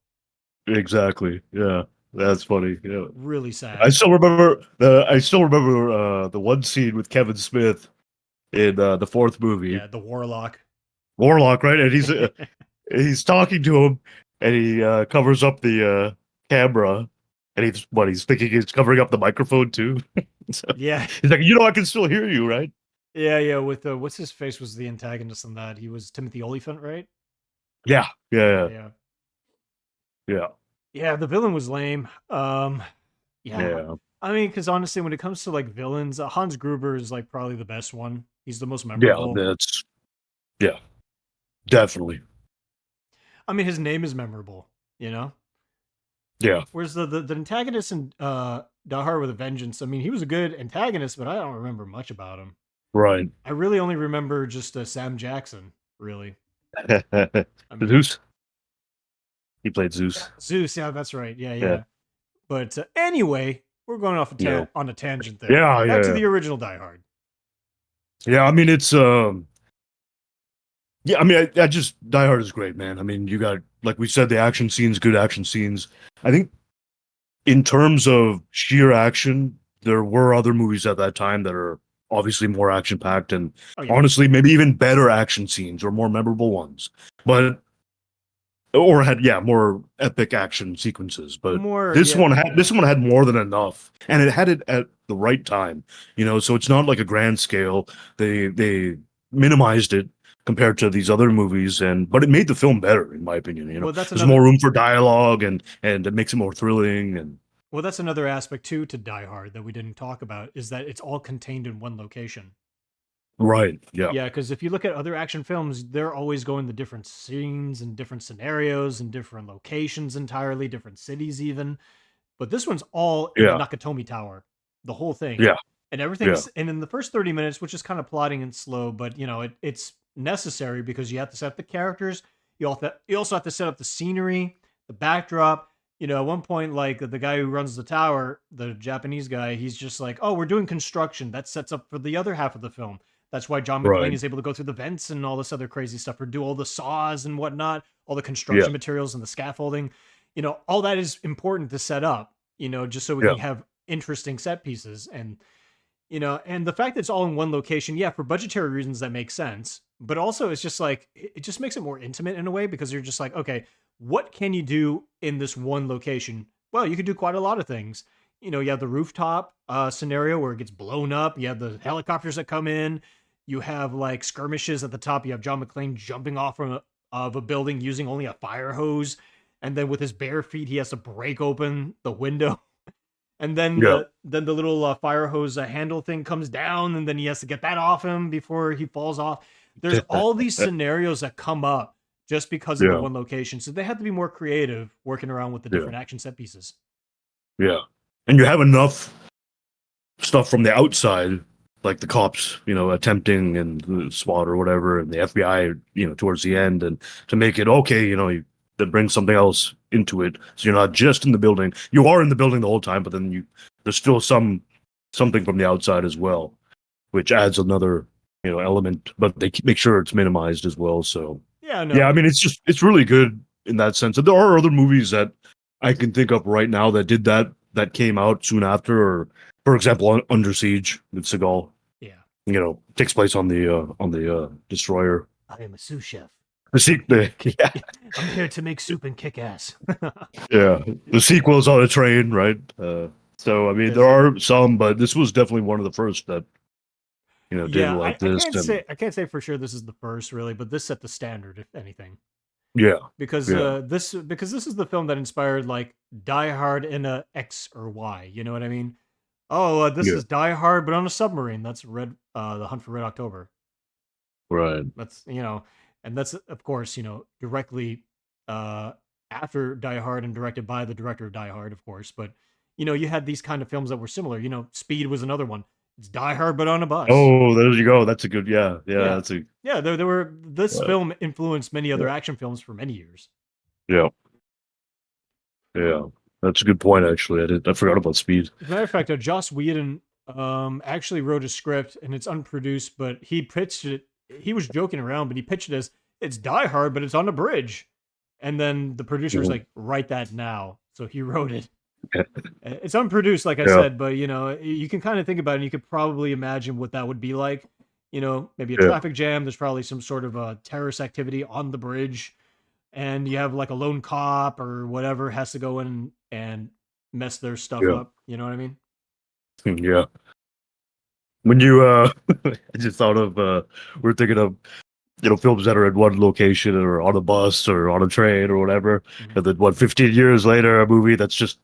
[SPEAKER 2] exactly. Yeah, that's funny. Yeah.
[SPEAKER 1] Really
[SPEAKER 2] I
[SPEAKER 1] sad.
[SPEAKER 2] still remember the one scene with Kevin Smith in the fourth movie,
[SPEAKER 1] Yeah, the Warlock.
[SPEAKER 2] Warlock, right? And he's talking to him, and he covers up the camera, and he's thinking he's covering up the microphone too. So
[SPEAKER 1] Yeah,
[SPEAKER 2] he's like, I can still hear you, right?
[SPEAKER 1] yeah. With what's his face was the antagonist in that. He was Timothy Olyphant, right?
[SPEAKER 2] Yeah,
[SPEAKER 1] Yeah,
[SPEAKER 2] yeah,
[SPEAKER 1] yeah,
[SPEAKER 2] yeah,
[SPEAKER 1] yeah. The villain was lame. Yeah.
[SPEAKER 2] yeah,
[SPEAKER 1] I mean, because honestly, when it comes to like villains, Hans Gruber is like probably the best one. He's the most
[SPEAKER 2] yeah.
[SPEAKER 1] memorable.
[SPEAKER 2] Yeah, definitely.
[SPEAKER 1] I mean, his name is memorable. You know.
[SPEAKER 2] Yeah,
[SPEAKER 1] Whereas the antagonist in Die Hard with a Vengeance, I mean, he was a good antagonist, but I don't remember much about him.
[SPEAKER 2] right.
[SPEAKER 1] I really only remember just Sam Jackson. Really, I mean,
[SPEAKER 2] Zeus. He played Zeus.
[SPEAKER 1] Zeus. Yeah, that's right. Yeah,
[SPEAKER 2] Yeah,
[SPEAKER 1] yeah. But anyway, we're going off
[SPEAKER 2] yeah,
[SPEAKER 1] on a tangent there.
[SPEAKER 2] yeah,
[SPEAKER 1] Back to
[SPEAKER 2] yeah,
[SPEAKER 1] the original Die Hard.
[SPEAKER 2] yeah. I mean, it's yeah. I mean, I just Die Hard is great, man. I mean, you got like we said, the action scenes, good action scenes. I think in terms of sheer action, there were other movies at that time that are obviously more action packed and
[SPEAKER 1] Oh yeah,
[SPEAKER 2] honestly, maybe even better action scenes or more memorable ones. But or had more epic action sequences, but
[SPEAKER 1] more.
[SPEAKER 2] this
[SPEAKER 1] Yeah,
[SPEAKER 2] one had
[SPEAKER 1] yeah.
[SPEAKER 2] more than enough, and it had it at the right time, so it's not like a grand scale. They minimized it compared to these other movies, but it made the film better in my opinion.
[SPEAKER 1] Well, that's
[SPEAKER 2] There's
[SPEAKER 1] another.
[SPEAKER 2] more room for dialogue, and it makes it more thrilling. And
[SPEAKER 1] Well, that's another aspect too to Die Hard that we didn't talk about is that it's all contained in one location.
[SPEAKER 2] right, yeah,
[SPEAKER 1] Yeah, because if you look at other action films, they're always going to different scenes and different scenarios and different locations entirely, different cities even. But this one's all in the
[SPEAKER 2] yeah,
[SPEAKER 1] Nakatomi Tower, the whole thing.
[SPEAKER 2] yeah,
[SPEAKER 1] And
[SPEAKER 2] yeah,
[SPEAKER 1] everything's and in the first 30 minutes, which is kind of plotting and slow, but it's necessary because you have to set up the characters. You also have to set up the scenery, the backdrop. At one point, like the guy who runs the tower, the Japanese guy, he's just like, "Oh, we're doing construction." That sets up for the other half of the film. That's why John McClane
[SPEAKER 2] right,
[SPEAKER 1] is able to go through the vents and all this other crazy stuff, or do all the saws and whatnot, all the
[SPEAKER 2] yeah,
[SPEAKER 1] construction materials and the scaffolding. All that is important to set up. Just so we
[SPEAKER 2] yeah,
[SPEAKER 1] can have interesting set pieces and the fact that it's all in one location, yeah, for budgetary reasons that makes sense. But also it's just like it just makes it more intimate in a way because you're just like, okay, what can you do in this one location? Well, you could do quite a lot of things. You have the rooftop scenario where it gets blown up. You have the helicopters that come in. You have like skirmishes at the top. You have John McClane jumping off of a building using only a fire hose, and then with his bare feet, he has to break open the window and then
[SPEAKER 2] yeah,
[SPEAKER 1] the little fire hose handle thing comes down, and then he has to get that off him before he falls off. There's all these scenarios that come up just because of the
[SPEAKER 2] yeah,
[SPEAKER 1] one location, so they had to be more creative working around with the
[SPEAKER 2] yeah,
[SPEAKER 1] different action set pieces.
[SPEAKER 2] yeah. And you have enough stuff from the outside, like the cops, attempting and the SWAT or whatever, and the FBI, towards the end, and to make it okay, that brings something else into it. So you're not just in the building. You are in the building the whole time, but then there's still something from the outside as well, which adds another element. But they make sure it's minimized as well. So
[SPEAKER 1] Yeah,
[SPEAKER 2] yeah, I
[SPEAKER 1] no.
[SPEAKER 2] mean it's really good in that sense. And there are other movies that I can think of right now that did that came out soon after, or for example, Under Siege with Seagal.
[SPEAKER 1] Yeah.
[SPEAKER 2] Takes place on the destroyer.
[SPEAKER 1] I am a sous chef.
[SPEAKER 2] Yeah,
[SPEAKER 1] I'm here to make soup and kick ass.
[SPEAKER 2] yeah. The
[SPEAKER 1] Yeah.
[SPEAKER 2] sequel's on a train, right? So I mean,
[SPEAKER 1] Yes.
[SPEAKER 2] there are some, but this was definitely one of the first that did it
[SPEAKER 1] Yeah,
[SPEAKER 2] like
[SPEAKER 1] I
[SPEAKER 2] this,
[SPEAKER 1] can't
[SPEAKER 2] and
[SPEAKER 1] say for sure this is the first really, but this set the standard, if anything.
[SPEAKER 2] yeah,
[SPEAKER 1] Because
[SPEAKER 2] yeah,
[SPEAKER 1] this is the film that inspired like Die Hard in a X or Y. You know what I mean? Oh, this
[SPEAKER 2] yeah,
[SPEAKER 1] is Die Hard, but on a submarine. That's The Hunt for Red October.
[SPEAKER 2] right,
[SPEAKER 1] That's and that's of course directly uh, after Die Hard and directed by the director of Die Hard, of course. But you had these kind of films that were similar. Speed was another one. It's Die Hard, but on a bus.
[SPEAKER 2] Oh, there you go. That's a good, yeah, yeah.
[SPEAKER 1] Yeah,
[SPEAKER 2] That's a
[SPEAKER 1] yeah. There were this
[SPEAKER 2] uh,
[SPEAKER 1] film influenced many
[SPEAKER 2] yeah,
[SPEAKER 1] other action films for many years.
[SPEAKER 2] yeah, yeah. That's a good point. Actually, I forgot about Speed.
[SPEAKER 1] As a matter of fact, Joss Whedon actually wrote a script and it's unproduced, but he pitched it. He was joking around, but he pitched it as it's Die Hard, but it's on a bridge. And then the producer's
[SPEAKER 2] Mhm.
[SPEAKER 1] like, write that now. So he wrote it. It's unproduced, like I
[SPEAKER 2] Yeah,
[SPEAKER 1] said, but you can kind of think about it. And you could probably imagine what that would be like. Maybe a
[SPEAKER 2] yeah,
[SPEAKER 1] traffic jam. There's probably some sort of a terrorist activity on the bridge, and you have like a lone cop or whatever has to go in and mess their stuff
[SPEAKER 2] yeah,
[SPEAKER 1] up. You know what I mean?
[SPEAKER 2] yeah. When you I just thought of we're thinking of films that are in one location or on a bus or on a train or whatever,
[SPEAKER 1] Mhm.
[SPEAKER 2] and then 15 years later, a movie that's just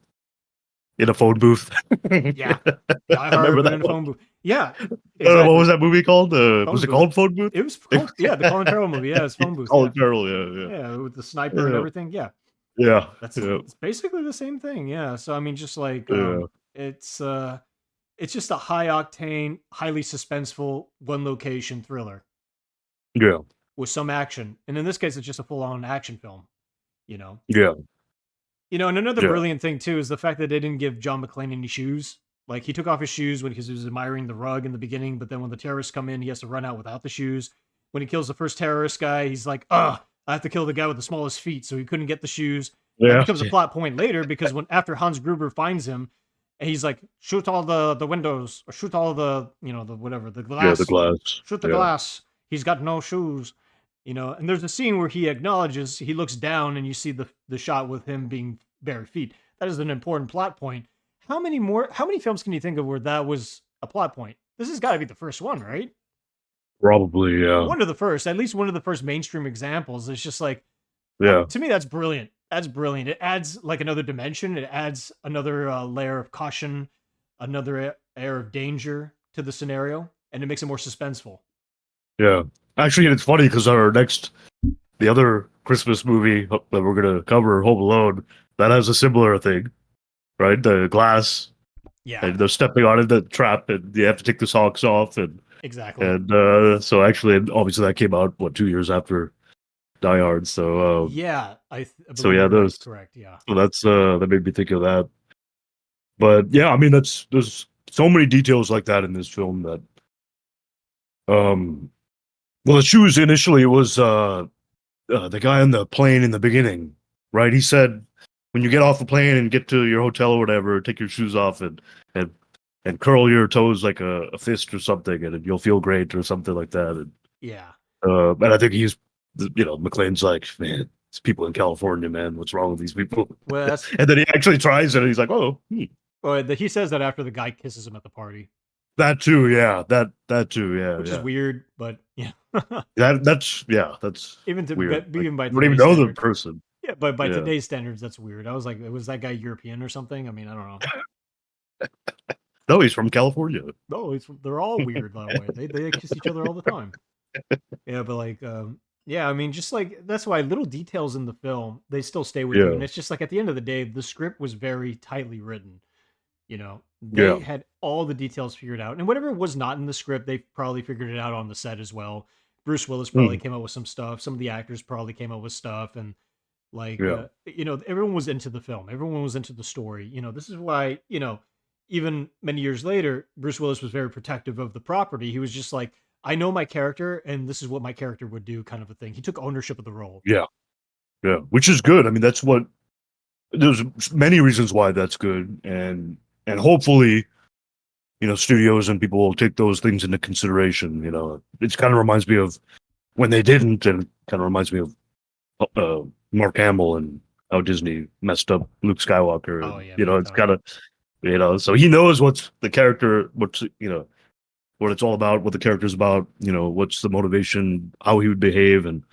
[SPEAKER 2] in a phone booth.
[SPEAKER 1] Yeah. Die Hard,
[SPEAKER 2] Remember
[SPEAKER 1] but
[SPEAKER 2] that
[SPEAKER 1] in a
[SPEAKER 2] one?
[SPEAKER 1] phone booth. Yeah,
[SPEAKER 2] What was
[SPEAKER 1] exactly.
[SPEAKER 2] that movie called? Was
[SPEAKER 1] Phone
[SPEAKER 2] it
[SPEAKER 1] booth.
[SPEAKER 2] called Phone Booth?
[SPEAKER 1] It was
[SPEAKER 2] It
[SPEAKER 1] called, yeah, the Colin Farrell movie. Yeah, it's phone booth.
[SPEAKER 2] Colin
[SPEAKER 1] Yeah,
[SPEAKER 2] Farrell, yeah,
[SPEAKER 1] yeah, with the sniper and
[SPEAKER 2] yeah,
[SPEAKER 1] everything. Yeah,
[SPEAKER 2] yeah,
[SPEAKER 1] that's
[SPEAKER 2] yeah,
[SPEAKER 1] it's basically the same thing. Yeah. So I mean, just like
[SPEAKER 2] yeah,
[SPEAKER 1] it's uh, it's just a high octane, highly suspenseful, one location thriller
[SPEAKER 2] yeah,
[SPEAKER 1] with some action, and in this case, it's just a full on action film. You know,
[SPEAKER 2] yeah,
[SPEAKER 1] And another
[SPEAKER 2] yeah,
[SPEAKER 1] brilliant thing too is the fact that they didn't give John McClane any shoes. Like he took off his shoes because he was admiring the rug in the beginning, but then when the terrorists come in, he has to run out without the shoes. When he kills the first terrorist guy, he's like, "Ugh, I have to kill the guy with the smallest feet," so he couldn't get the shoes. That
[SPEAKER 2] yeah,
[SPEAKER 1] becomes a plot point later because when after Hans Gruber finds him, and he's like, "Shoot all the windows, or shoot all the the whatever the
[SPEAKER 2] yeah. The
[SPEAKER 1] glass,
[SPEAKER 2] glass,
[SPEAKER 1] shoot the
[SPEAKER 2] yeah,
[SPEAKER 1] glass." He's got no shoes. And there's a scene where he acknowledges, he looks down, and you see the shot with him being bare feet. That is an important plot point. How many films can you think of where that was a plot point? This has got to be the first one, right?
[SPEAKER 2] probably, yeah,
[SPEAKER 1] One of the first, at least one of the first mainstream examples. It's just like
[SPEAKER 2] yeah,
[SPEAKER 1] to me, that's brilliant. That's brilliant. It adds like another dimension. It adds another layer of caution, another air of danger to the scenario, and it makes it more suspenseful.
[SPEAKER 2] yeah. Actually, it's funny because the other Christmas movie that we're gonna cover, Home Alone, that has a similar thing, right? The glass,
[SPEAKER 1] Yeah,
[SPEAKER 2] and they're stepping on it, the trap, and you have to take the socks off, and
[SPEAKER 1] exactly.
[SPEAKER 2] and so actually, and obviously, that came out 2 years after Die Hard.
[SPEAKER 1] Yeah, I
[SPEAKER 2] So
[SPEAKER 1] believe
[SPEAKER 2] yeah,
[SPEAKER 1] you're right.
[SPEAKER 2] those
[SPEAKER 1] Correct. Yeah.
[SPEAKER 2] so that's that made me think of that. But yeah, I mean, there's so many details like that in this film that um, well, the shoes initially was the guy on the plane in the beginning, right? He said, when you get off the plane and get to your hotel or whatever, take your shoes off and and curl your toes like a fist or something, and you'll feel great or something like that.
[SPEAKER 1] Yeah.
[SPEAKER 2] And I think McLean's like, man, it's people in California, man. What's wrong with these people?
[SPEAKER 1] Well, that's
[SPEAKER 2] And then he actually tries it, and he's like, oh,
[SPEAKER 1] he says that after the guy kisses him at the party,
[SPEAKER 2] that too, yeah, that too, yeah,
[SPEAKER 1] which is
[SPEAKER 2] yeah.
[SPEAKER 1] weird, but yeah,
[SPEAKER 2] That's
[SPEAKER 1] even
[SPEAKER 2] weird. Like,
[SPEAKER 1] even by
[SPEAKER 2] you don't even
[SPEAKER 1] today's
[SPEAKER 2] know the
[SPEAKER 1] standards,
[SPEAKER 2] person.
[SPEAKER 1] yeah, but by
[SPEAKER 2] Yeah.
[SPEAKER 1] today's standards, that's weird. I was like, was that guy European or something? I mean, I don't know.
[SPEAKER 2] No, he's from California.
[SPEAKER 1] No, they're all weird that way. They kiss each other all the time. Yeah, but like, yeah, I mean, just like that's why little details in the film they still stay with you,
[SPEAKER 2] Yeah.
[SPEAKER 1] and it's just like at the end of the day, the script was very tightly written. They
[SPEAKER 2] Yeah.
[SPEAKER 1] had all the details figured out, and whatever was not in the script, they probably figured it out on the set as well. Bruce Willis probably
[SPEAKER 2] Mhm.
[SPEAKER 1] came up with some stuff. Some of the actors probably came up with stuff, and Like,
[SPEAKER 2] Yeah.
[SPEAKER 1] everyone was into the film. Everyone was into the story. This is why, even many years later, Bruce Willis was very protective of the property. He was just like, I know my character, and this is what my character would do, kind of a thing. He took ownership of the role.
[SPEAKER 2] Yeah. Yeah. Which is good. I mean, that's what there's many reasons why that's good, and hopefully, studios and people will take those things into consideration. It kind of reminds me of when they didn't, and kind of reminds me of Mark Hamill and how Disney messed up Luke Skywalker,
[SPEAKER 1] Oh
[SPEAKER 2] and
[SPEAKER 1] yeah, big
[SPEAKER 2] it's
[SPEAKER 1] time.
[SPEAKER 2] kind of so he knows what's the character, what's what it's all about, what the character's about, what's the motivation, how he would behave, and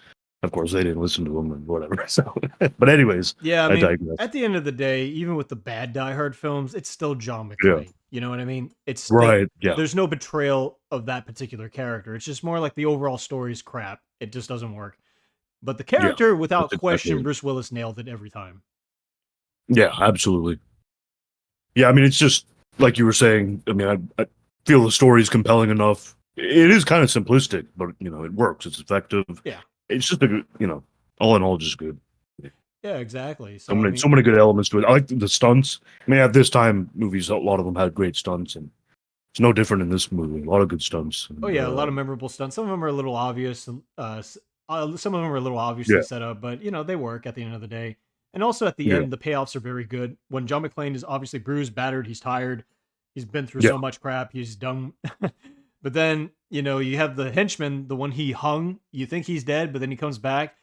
[SPEAKER 2] of course they didn't listen to him and whatever. So, but anyways,
[SPEAKER 1] Yeah, I
[SPEAKER 2] I
[SPEAKER 1] mean,
[SPEAKER 2] digress.
[SPEAKER 1] at the end of the day, even with the bad Die Hard films, it's still John
[SPEAKER 2] Yeah,
[SPEAKER 1] McClane. You know what I mean? It's still
[SPEAKER 2] right. Yeah,
[SPEAKER 1] there's no betrayal of that particular character. It's just more like the overall story's crap. It just doesn't work. But the
[SPEAKER 2] yeah.
[SPEAKER 1] character,
[SPEAKER 2] That's
[SPEAKER 1] without
[SPEAKER 2] exactly
[SPEAKER 1] question,
[SPEAKER 2] it.
[SPEAKER 1] Bruce Willis nailed it every time.
[SPEAKER 2] Yeah, absolutely. Yeah, I mean, it's just like you were saying. I mean, I feel the story is compelling enough. It is kind of simplistic, but it works. It's effective.
[SPEAKER 1] Yeah.
[SPEAKER 2] It's just all in all, just good.
[SPEAKER 1] Yeah, exactly.
[SPEAKER 2] So
[SPEAKER 1] So I
[SPEAKER 2] many,
[SPEAKER 1] mean,
[SPEAKER 2] so many good elements to it. I like the stunts. I mean, at this time, movies, a lot of them had great stunts, and it's no different in this movie. A lot of good stunts.
[SPEAKER 1] oh
[SPEAKER 2] And
[SPEAKER 1] yeah, a lot of memorable stunts. Some of them are a little obvious. Some of them are a little obviously
[SPEAKER 2] yeah,
[SPEAKER 1] set up, but they work at the end of the day. And also at the
[SPEAKER 2] yeah,
[SPEAKER 1] end, the payoffs are very good. When John McClane is obviously bruised, battered, he's tired, he's been through
[SPEAKER 2] yeah,
[SPEAKER 1] so much crap, he's done. But then you have the henchman, the one he hung. You think he's dead, but then he comes back.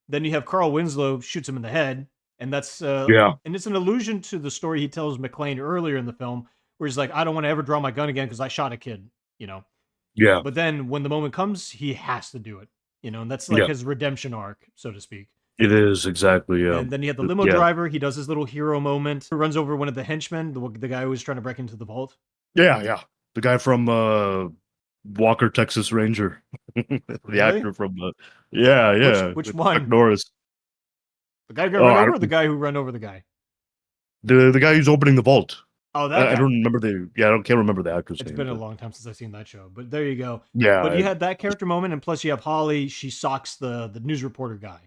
[SPEAKER 1] Then you have Carl Winslow shoots him in the head, and
[SPEAKER 2] yeah,
[SPEAKER 1] it's an allusion to the story he tells McClane earlier in the film, where he's like, "I don't want to ever draw my gun again because I shot a kid." You know,
[SPEAKER 2] yeah,
[SPEAKER 1] but then when the moment comes, he has to do it, and that's like
[SPEAKER 2] yeah.
[SPEAKER 1] his redemption arc, so to speak.
[SPEAKER 2] It is exactly. Yeah,
[SPEAKER 1] And then you have the limo
[SPEAKER 2] yeah,
[SPEAKER 1] driver. He does his little hero moment, runs over one of the henchmen, the guy who was trying to break into the vault.
[SPEAKER 2] yeah, yeah. The guy from Walker, Texas Ranger, the
[SPEAKER 1] Really?
[SPEAKER 2] actor from yeah,
[SPEAKER 1] Which
[SPEAKER 2] yeah,
[SPEAKER 1] which
[SPEAKER 2] with Chuck
[SPEAKER 1] one?
[SPEAKER 2] Norris.
[SPEAKER 1] The guy who got
[SPEAKER 2] Oh,
[SPEAKER 1] run over, or the guy who ran over the guy?
[SPEAKER 2] the guy who's opening the vault.
[SPEAKER 1] Oh, that
[SPEAKER 2] I
[SPEAKER 1] guy.
[SPEAKER 2] don't remember the yeah, I don't can't remember the actor's
[SPEAKER 1] It's
[SPEAKER 2] name,
[SPEAKER 1] been a
[SPEAKER 2] but
[SPEAKER 1] long time since I've seen that show, but there you go. But
[SPEAKER 2] yeah,
[SPEAKER 1] you had that character moment, and plus you have Holly. She socks the news reporter guy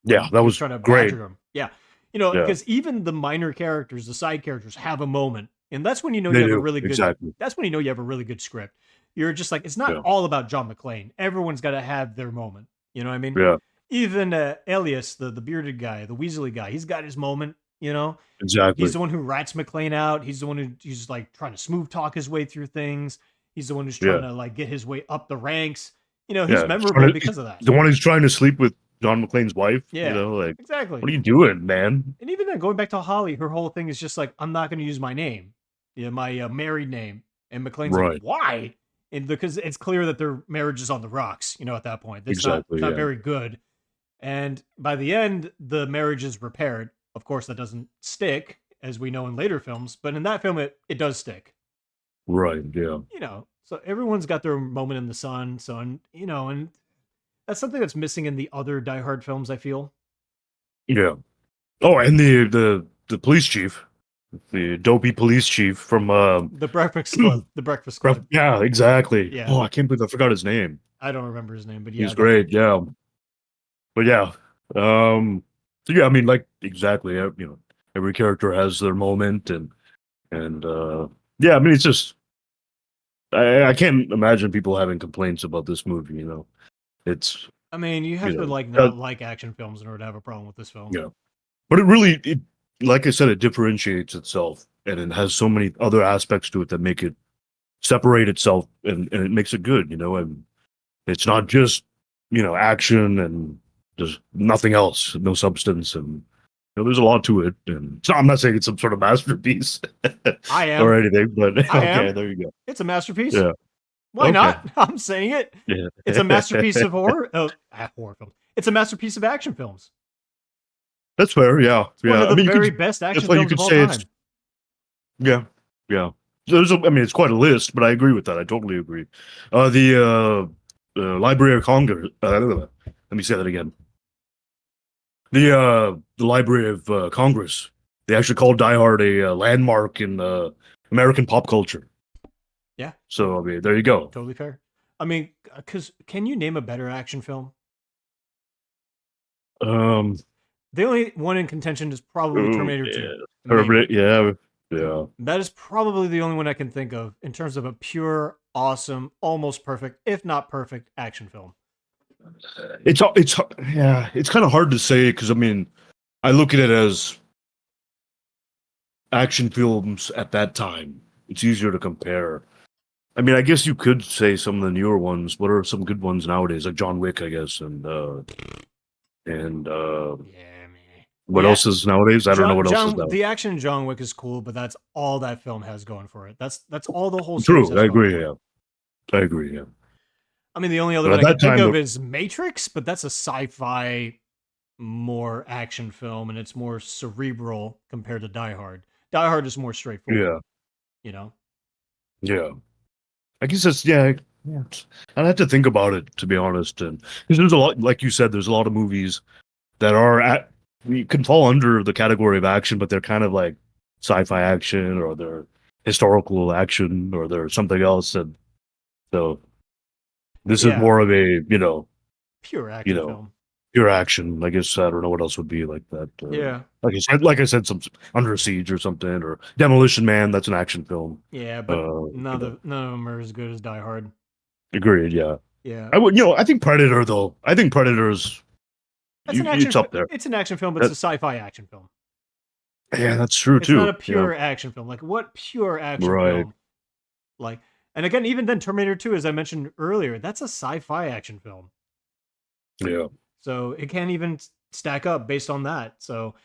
[SPEAKER 2] yeah,
[SPEAKER 1] when
[SPEAKER 2] that
[SPEAKER 1] he was
[SPEAKER 2] was
[SPEAKER 1] trying to
[SPEAKER 2] great.
[SPEAKER 1] badger him. Yeah,
[SPEAKER 2] Yeah,
[SPEAKER 1] because even the minor characters, the side characters, have a moment, and that's when you know you
[SPEAKER 2] they
[SPEAKER 1] have a
[SPEAKER 2] do
[SPEAKER 1] really good.
[SPEAKER 2] exactly.
[SPEAKER 1] That's when you know you have a really good script. You're just like, it's not
[SPEAKER 2] Yeah,
[SPEAKER 1] all about John McClane. Everyone's got to have their moment. You know what I mean?
[SPEAKER 2] yeah,
[SPEAKER 1] Even Elias, the bearded guy, the Weasley guy, he's got his moment. He's
[SPEAKER 2] exactly.
[SPEAKER 1] the one who rats McClane out. He's the one who's like trying to smooth talk his way through things. He's the one who's trying
[SPEAKER 2] Yeah,
[SPEAKER 1] to like get his way up the ranks. He's
[SPEAKER 2] yeah.
[SPEAKER 1] memorable because of that.
[SPEAKER 2] The one who's trying to sleep with John McClane's wife.
[SPEAKER 1] Yeah,
[SPEAKER 2] Like,
[SPEAKER 1] exactly.
[SPEAKER 2] what are you doing, man?
[SPEAKER 1] And even then, going back to Holly, her whole thing is just like, I'm not going to use my name, my married name. And McClane's like,
[SPEAKER 2] Right.
[SPEAKER 1] why? And because it's clear that their marriage is on the rocks. At that point, it's
[SPEAKER 2] Exactly.
[SPEAKER 1] not
[SPEAKER 2] Yeah.
[SPEAKER 1] very good. And by the end, the marriage is repaired. Of course, that doesn't stick, as we know in later films, but in that film, it does stick.
[SPEAKER 2] Right. Yeah.
[SPEAKER 1] So everyone's got their moment in the sun. So, and that's something that's missing in the other Die Hard films, I feel.
[SPEAKER 2] Yeah. Oh, and the police chief, the dopey police chief from
[SPEAKER 1] The Breakfast Club. The Breakfast Club.
[SPEAKER 2] yeah, exactly.
[SPEAKER 1] Yeah.
[SPEAKER 2] Oh, I can't believe I forgot his name.
[SPEAKER 1] I don't remember his name, but yeah,
[SPEAKER 2] He's
[SPEAKER 1] that guy.
[SPEAKER 2] great. Yeah. But yeah. So yeah, I mean, like exactly. Every character has their moment, and yeah, I mean, it's just I can't imagine people having complaints about this movie. It's
[SPEAKER 1] I mean, you
[SPEAKER 2] you
[SPEAKER 1] have to
[SPEAKER 2] know,
[SPEAKER 1] like
[SPEAKER 2] uh,
[SPEAKER 1] not like action films in order to have a problem with this film.
[SPEAKER 2] yeah. But it like I said, it differentiates itself, and it has so many other aspects to it that make it separate itself, and it makes it good. And it's not just action and just nothing else, no substance, and there's a lot to it. And so I'm not saying it's some sort of masterpiece
[SPEAKER 1] I
[SPEAKER 2] or
[SPEAKER 1] am.
[SPEAKER 2] anything, but
[SPEAKER 1] I
[SPEAKER 2] okay,
[SPEAKER 1] am.
[SPEAKER 2] there you go.
[SPEAKER 1] It's a masterpiece.
[SPEAKER 2] Yeah.
[SPEAKER 1] Why
[SPEAKER 2] Okay.
[SPEAKER 1] not? I'm saying it.
[SPEAKER 2] Yeah.
[SPEAKER 1] It's a masterpiece of horror films. It's a masterpiece of action films.
[SPEAKER 2] That's fair. Yeah.
[SPEAKER 1] It's one
[SPEAKER 2] Yeah.
[SPEAKER 1] of
[SPEAKER 2] I
[SPEAKER 1] the
[SPEAKER 2] mean,
[SPEAKER 1] very best
[SPEAKER 2] that's
[SPEAKER 1] action
[SPEAKER 2] why you
[SPEAKER 1] films of
[SPEAKER 2] could
[SPEAKER 1] all
[SPEAKER 2] say it's
[SPEAKER 1] time.
[SPEAKER 2] yeah. Yeah. I mean, it's quite a list, but I agree with that. I totally agree. The Library of Congress. Let me say that again. The Library of Congress. They actually called Die Hard a landmark in American pop culture.
[SPEAKER 1] Yeah,
[SPEAKER 2] So I mean, there you go.
[SPEAKER 1] totally fair. I mean, because can you name a better action film?
[SPEAKER 2] Um,
[SPEAKER 1] The only one in contention is probably
[SPEAKER 2] Oh,
[SPEAKER 1] Terminator
[SPEAKER 2] yeah.
[SPEAKER 1] 2. Maybe.
[SPEAKER 2] Terminator, yeah, yeah.
[SPEAKER 1] That is probably the only one I can think of in terms of a pure, awesome, almost perfect, if not perfect, action film.
[SPEAKER 2] It's yeah, it's kind of hard to say because I mean, I look at it as action films at that time. It's easier to compare. I mean, I guess you could say some of the newer ones. What are some good ones nowadays? Like John Wick, I guess, and
[SPEAKER 1] Yeah, man. Well,
[SPEAKER 2] what
[SPEAKER 1] yeah,
[SPEAKER 2] else is nowadays? I don't know what else is now.
[SPEAKER 1] The action in John Wick is cool, but that's all that film has going for it. That's all the whole series
[SPEAKER 2] True,
[SPEAKER 1] has
[SPEAKER 2] I
[SPEAKER 1] going
[SPEAKER 2] agree.
[SPEAKER 1] for it.
[SPEAKER 2] Yeah, I agree. Yeah,
[SPEAKER 1] I mean, the only other
[SPEAKER 2] but
[SPEAKER 1] one
[SPEAKER 2] at
[SPEAKER 1] I
[SPEAKER 2] that
[SPEAKER 1] can think
[SPEAKER 2] time,
[SPEAKER 1] of is Matrix, but that's a sci-fi more action film, and it's more cerebral compared to Die Hard. Die Hard is more straightforward,
[SPEAKER 2] yeah,
[SPEAKER 1] you know.
[SPEAKER 2] yeah. I guess it's yeah. Yeah. I'd have to think about it to be honest, and because there's a lot, like you said, there's a lot of movies that are at we can fall under the category of action, but they're kind of like sci-fi action or they're historical action or they're something else. And so this is
[SPEAKER 1] Yeah,
[SPEAKER 2] more of a,
[SPEAKER 1] pure
[SPEAKER 2] you
[SPEAKER 1] action
[SPEAKER 2] know,
[SPEAKER 1] film.
[SPEAKER 2] pure action. I guess I don't know what else would be like that.
[SPEAKER 1] Yeah,
[SPEAKER 2] Like I said, some Under Siege or something or Demolition Man. That's an action film.
[SPEAKER 1] yeah, but
[SPEAKER 2] You know,
[SPEAKER 1] none of them are as good as Die Hard.
[SPEAKER 2] agreed. Yeah,
[SPEAKER 1] Yeah,
[SPEAKER 2] I would. I think Predator though. I think Predator's
[SPEAKER 1] that's an
[SPEAKER 2] it's up there.
[SPEAKER 1] It's an action film, but it's
[SPEAKER 2] That,
[SPEAKER 1] a sci-fi action film.
[SPEAKER 2] yeah, that's true
[SPEAKER 1] It's not a
[SPEAKER 2] too. Yeah,
[SPEAKER 1] pure action film. Like what pure action
[SPEAKER 2] right.
[SPEAKER 1] film? Like, and again, even then, Terminator 2, as I mentioned earlier, that's a sci-fi action film.
[SPEAKER 2] Yeah,
[SPEAKER 1] So it can't even stack up based on that. So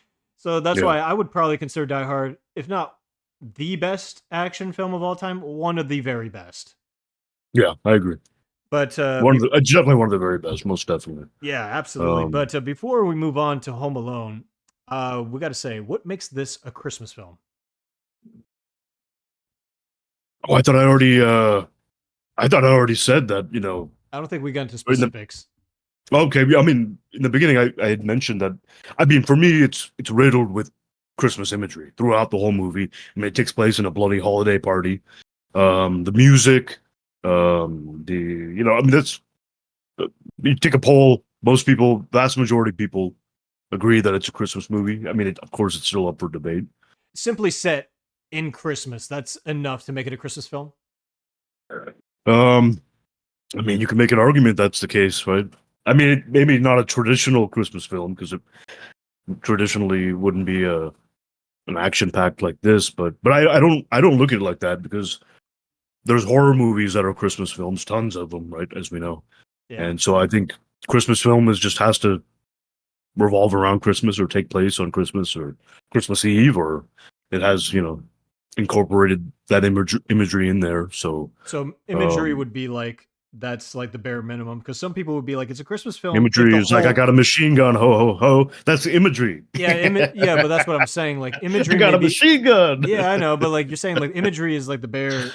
[SPEAKER 1] that's
[SPEAKER 2] yeah,
[SPEAKER 1] why I would probably consider Die Hard, if not the best action film of all time, one of the very best.
[SPEAKER 2] yeah. I agree.
[SPEAKER 1] But
[SPEAKER 2] One of the definitely one of the very best, most definitely.
[SPEAKER 1] yeah, absolutely.
[SPEAKER 2] Um,
[SPEAKER 1] But before we move on to Home Alone, we got to say, what makes this a Christmas film?
[SPEAKER 2] oh, I thought I already said that.
[SPEAKER 1] I don't think we got into
[SPEAKER 2] In the
[SPEAKER 1] specifics.
[SPEAKER 2] okay, yeah, I mean, in the beginning, I had mentioned that. I mean, for me, it's riddled with Christmas imagery throughout the whole movie. I mean, it takes place in a bloody holiday party. The music, I mean, that's you take a poll. Most people, vast majority of people, agree that it's a Christmas movie. I mean, of course, it's still up for debate.
[SPEAKER 1] Simply set in Christmas, that's enough to make it a Christmas film.
[SPEAKER 2] Um, I mean, you can make an argument that's the case, right? I mean, maybe not a traditional Christmas film because it traditionally wouldn't be an action packed like this, but I don't look at it like that because there's horror movies that are Christmas films, tons of them, right? As we know,
[SPEAKER 1] Yeah.
[SPEAKER 2] and so I think Christmas film is just has to revolve around Christmas or take place on Christmas or Christmas Eve, or it has incorporated that imagery in there. So
[SPEAKER 1] So imagery
[SPEAKER 2] um
[SPEAKER 1] would be like that's like the bare minimum because some people would be like it's a Christmas film if
[SPEAKER 2] imagery
[SPEAKER 1] the
[SPEAKER 2] is like I
[SPEAKER 1] whole
[SPEAKER 2] got a machine gun, ho ho ho. That's the imagery.
[SPEAKER 1] yeah, but that's what I'm saying. Like
[SPEAKER 2] I
[SPEAKER 1] imagery
[SPEAKER 2] got a
[SPEAKER 1] maybe
[SPEAKER 2] machine gun.
[SPEAKER 1] yeah, I know, but like you're saying like imagery is like the bare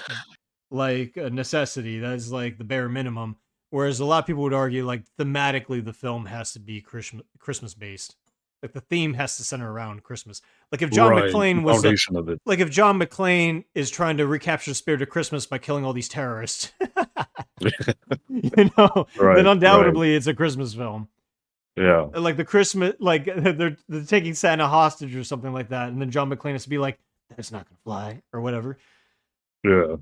[SPEAKER 1] like a necessity. That is like the bare minimum. Whereas a lot of people would argue like thematically the film has to be Christmas based. Like the theme has to center around Christmas. Like if John
[SPEAKER 2] Right, the
[SPEAKER 1] McClane was
[SPEAKER 2] foundation of it.
[SPEAKER 1] like if John McClane is trying to recapture the spirit of Christmas by killing all these terrorists, then
[SPEAKER 2] Right, right.
[SPEAKER 1] undoubtedly it's a Christmas film.
[SPEAKER 2] Yeah,
[SPEAKER 1] Like the Christmas, like they're taking Santa hostage or something like that, and then John McClane has to be like, "That's not gonna fly" or whatever.
[SPEAKER 2] yeah.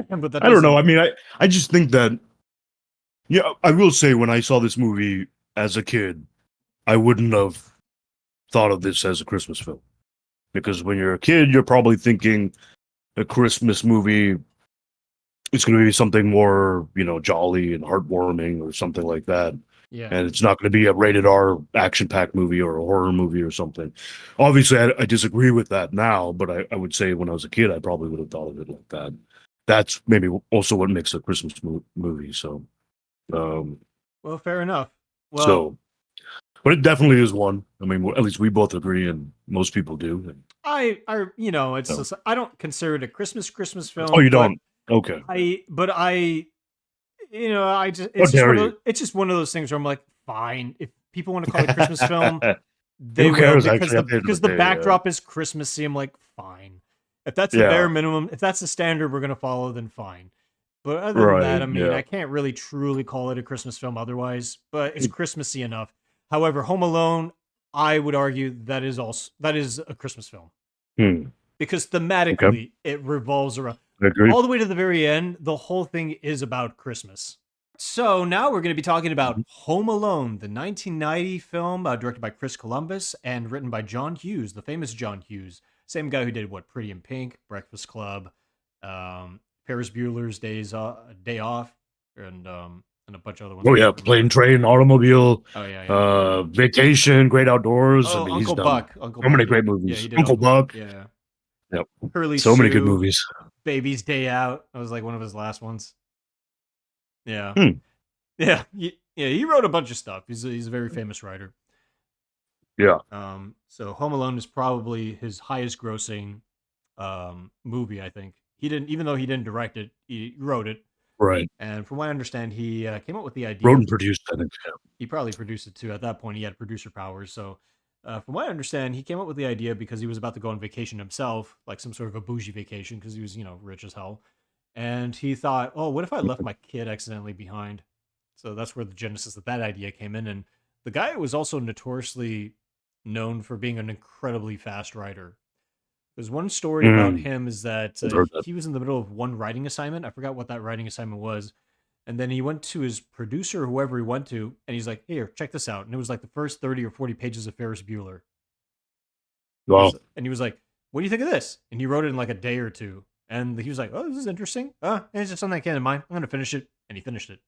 [SPEAKER 1] But that
[SPEAKER 2] I don't know.
[SPEAKER 1] doesn't.
[SPEAKER 2] I mean, I just think that yeah, I will say when I saw this movie as a kid, I wouldn't have thought of this as a Christmas film because when you're a kid, you're probably thinking a Christmas movie is going to be something more, jolly and heartwarming or something like that.
[SPEAKER 1] Yeah.
[SPEAKER 2] And it's not going to be a rated R action packed movie or a horror movie or something. Obviously, I disagree with that now, but I would say when I was a kid, I probably would have thought of it like that. That's maybe also what makes a Christmas movie. Um,
[SPEAKER 1] Well, fair enough. Well,
[SPEAKER 2] so, but it definitely is one. I mean, at least we both agree, and most people do. And,
[SPEAKER 1] it's
[SPEAKER 2] so.
[SPEAKER 1] just I don't consider it a Christmas
[SPEAKER 2] Oh,
[SPEAKER 1] film,
[SPEAKER 2] you don't? Okay.
[SPEAKER 1] I just
[SPEAKER 2] How dare you?
[SPEAKER 1] it's just one of those things where I'm like, fine, if people want to call it a Christmas film, they
[SPEAKER 2] Who
[SPEAKER 1] will
[SPEAKER 2] cares? Actually, at the end of
[SPEAKER 1] because
[SPEAKER 2] the
[SPEAKER 1] the
[SPEAKER 2] day,
[SPEAKER 1] backdrop is Christmassy. I'm like, fine. If that's the
[SPEAKER 2] yeah,
[SPEAKER 1] bare minimum, if that's the standard we're gonna follow, then fine. But other than that,
[SPEAKER 2] right,
[SPEAKER 1] I mean,
[SPEAKER 2] yeah,
[SPEAKER 1] I can't really truly call it a Christmas film otherwise, but it's Christmassy enough. However, Home Alone, I would argue that is a Christmas film
[SPEAKER 2] Hmm.
[SPEAKER 1] because
[SPEAKER 2] Okay.
[SPEAKER 1] thematically it revolves around
[SPEAKER 2] I agree.
[SPEAKER 1] all the way to the very end. The whole thing is about Christmas. So now we're going to be talking about
[SPEAKER 2] Mhm.
[SPEAKER 1] Home Alone, the 1990 film directed by Chris Columbus and written by John Hughes, the famous John Hughes, same guy who did what Pretty in Pink, Breakfast Club, Ferris Bueller's Day Off, and a bunch of other ones
[SPEAKER 2] Oh
[SPEAKER 1] I
[SPEAKER 2] yeah,
[SPEAKER 1] can't
[SPEAKER 2] plane,
[SPEAKER 1] remember.
[SPEAKER 2] train, automobile,
[SPEAKER 1] Oh yeah.
[SPEAKER 2] vacation, great outdoors. I
[SPEAKER 1] Oh,
[SPEAKER 2] mean, he's
[SPEAKER 1] Uncle
[SPEAKER 2] done
[SPEAKER 1] Buck. Uncle
[SPEAKER 2] so
[SPEAKER 1] Buck.
[SPEAKER 2] many great
[SPEAKER 1] Yeah,
[SPEAKER 2] movies.
[SPEAKER 1] he did
[SPEAKER 2] Uncle
[SPEAKER 1] Uncle Buck.
[SPEAKER 2] Buck.
[SPEAKER 1] Yeah.
[SPEAKER 2] Yep.
[SPEAKER 1] Hurley
[SPEAKER 2] So many good
[SPEAKER 1] Sue,
[SPEAKER 2] movies.
[SPEAKER 1] Baby's Day Out. That was like one of his last ones. Yeah.
[SPEAKER 2] Hmm.
[SPEAKER 1] Yeah. Yeah, he wrote a bunch of stuff. He's a very famous writer.
[SPEAKER 2] Yeah.
[SPEAKER 1] So Home Alone is probably his highest grossing movie, I think. He didn't, even though he didn't direct it, he wrote it.
[SPEAKER 2] Right.
[SPEAKER 1] And from what I understand, he came up with the
[SPEAKER 2] Wrote
[SPEAKER 1] idea.
[SPEAKER 2] and produced, I think. Yeah.
[SPEAKER 1] He probably produced it too. At that point, he had producer powers. So, from what I understand, he came up with the idea because he was about to go on vacation himself, like some sort of a bougie vacation, because he was, rich as hell. And he thought, oh, what if I left my kid accidentally behind? So that's where the genesis of that idea came in. And the guy was also notoriously known for being an incredibly fast writer. There's one story about
[SPEAKER 2] Mm,
[SPEAKER 1] him is that
[SPEAKER 2] I've heard that.
[SPEAKER 1] he was in the middle of one writing assignment. I forgot what that writing assignment was. And then he went to his producer, whoever he went to, and he's like, "Here, check this out." And it was like the first 30 or 40 pages of Ferris Bueller.
[SPEAKER 2] Wow.
[SPEAKER 1] And he was like, "What do you think of this?" And he wrote it in like a day or two. And he was like, "Oh, this is interesting. It's just something I can't in mind. I'm gonna finish it." And he finished it.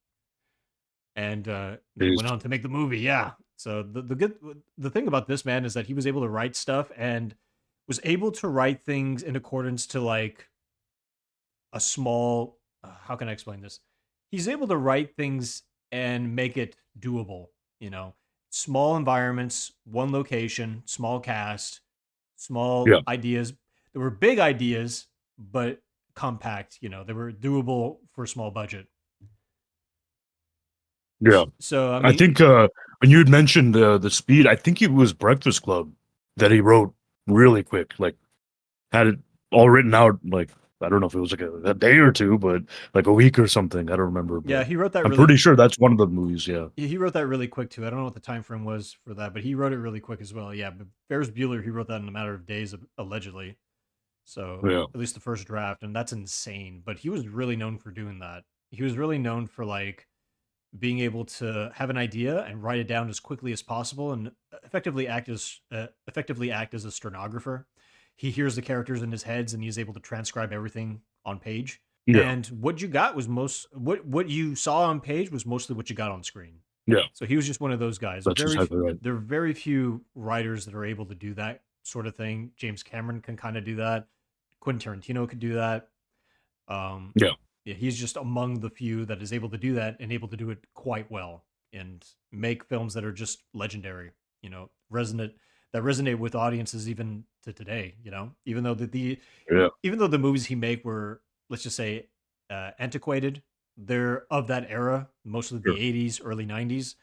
[SPEAKER 1] And then
[SPEAKER 2] Jeez.
[SPEAKER 1] went on to make the movie. Yeah. So the thing about this man is that he was able to write stuff and was able to write things in accordance to like a small. How can I explain this? He's able to write things and make it doable. You know, small environments, one location, small cast, small
[SPEAKER 2] Yeah.
[SPEAKER 1] ideas. There were big ideas, but compact. They were doable for a small budget.
[SPEAKER 2] Yeah.
[SPEAKER 1] So I
[SPEAKER 2] I
[SPEAKER 1] mean,
[SPEAKER 2] think when you had mentioned the speed, I think it was Breakfast Club that he wrote really quick. Like had it all written out. Like I don't know if it was like a day or two, but like a week or something. I don't remember,
[SPEAKER 1] yeah,
[SPEAKER 2] but
[SPEAKER 1] he wrote that
[SPEAKER 2] I'm
[SPEAKER 1] really
[SPEAKER 2] pretty sure that's one of the movies. Yeah.
[SPEAKER 1] he wrote that really quick too. I don't know what the time frame was for that, but he wrote it really quick as well. Yeah, but Ferris Bueller, he wrote that in a matter of days, allegedly. So
[SPEAKER 2] Yeah.
[SPEAKER 1] at least the first draft, and that's insane. But he was really known for doing that. He was really known for like being able to have an idea and write it down as quickly as possible, and effectively act as a stenographer. He hears the characters in his heads, and he's able to transcribe everything on page.
[SPEAKER 2] Yeah.
[SPEAKER 1] And what you got was what you saw on page was mostly what you got on screen.
[SPEAKER 2] Yeah.
[SPEAKER 1] So he was just one of those guys.
[SPEAKER 2] That's exactly right.
[SPEAKER 1] There are very few writers that are able to do that sort of thing. James Cameron can kind of do that. Quentin Tarantino could do that. Um,
[SPEAKER 2] Yeah.
[SPEAKER 1] yeah, he's just among the few that is able to do that and able to do it quite well and make films that are just legendary. Resonate that resonate with audiences even to today. Even though
[SPEAKER 2] Yeah.
[SPEAKER 1] even though the movies he made were, let's just say, antiquated, they're of that era, mostly
[SPEAKER 2] Sure.
[SPEAKER 1] the '80s, early '90s.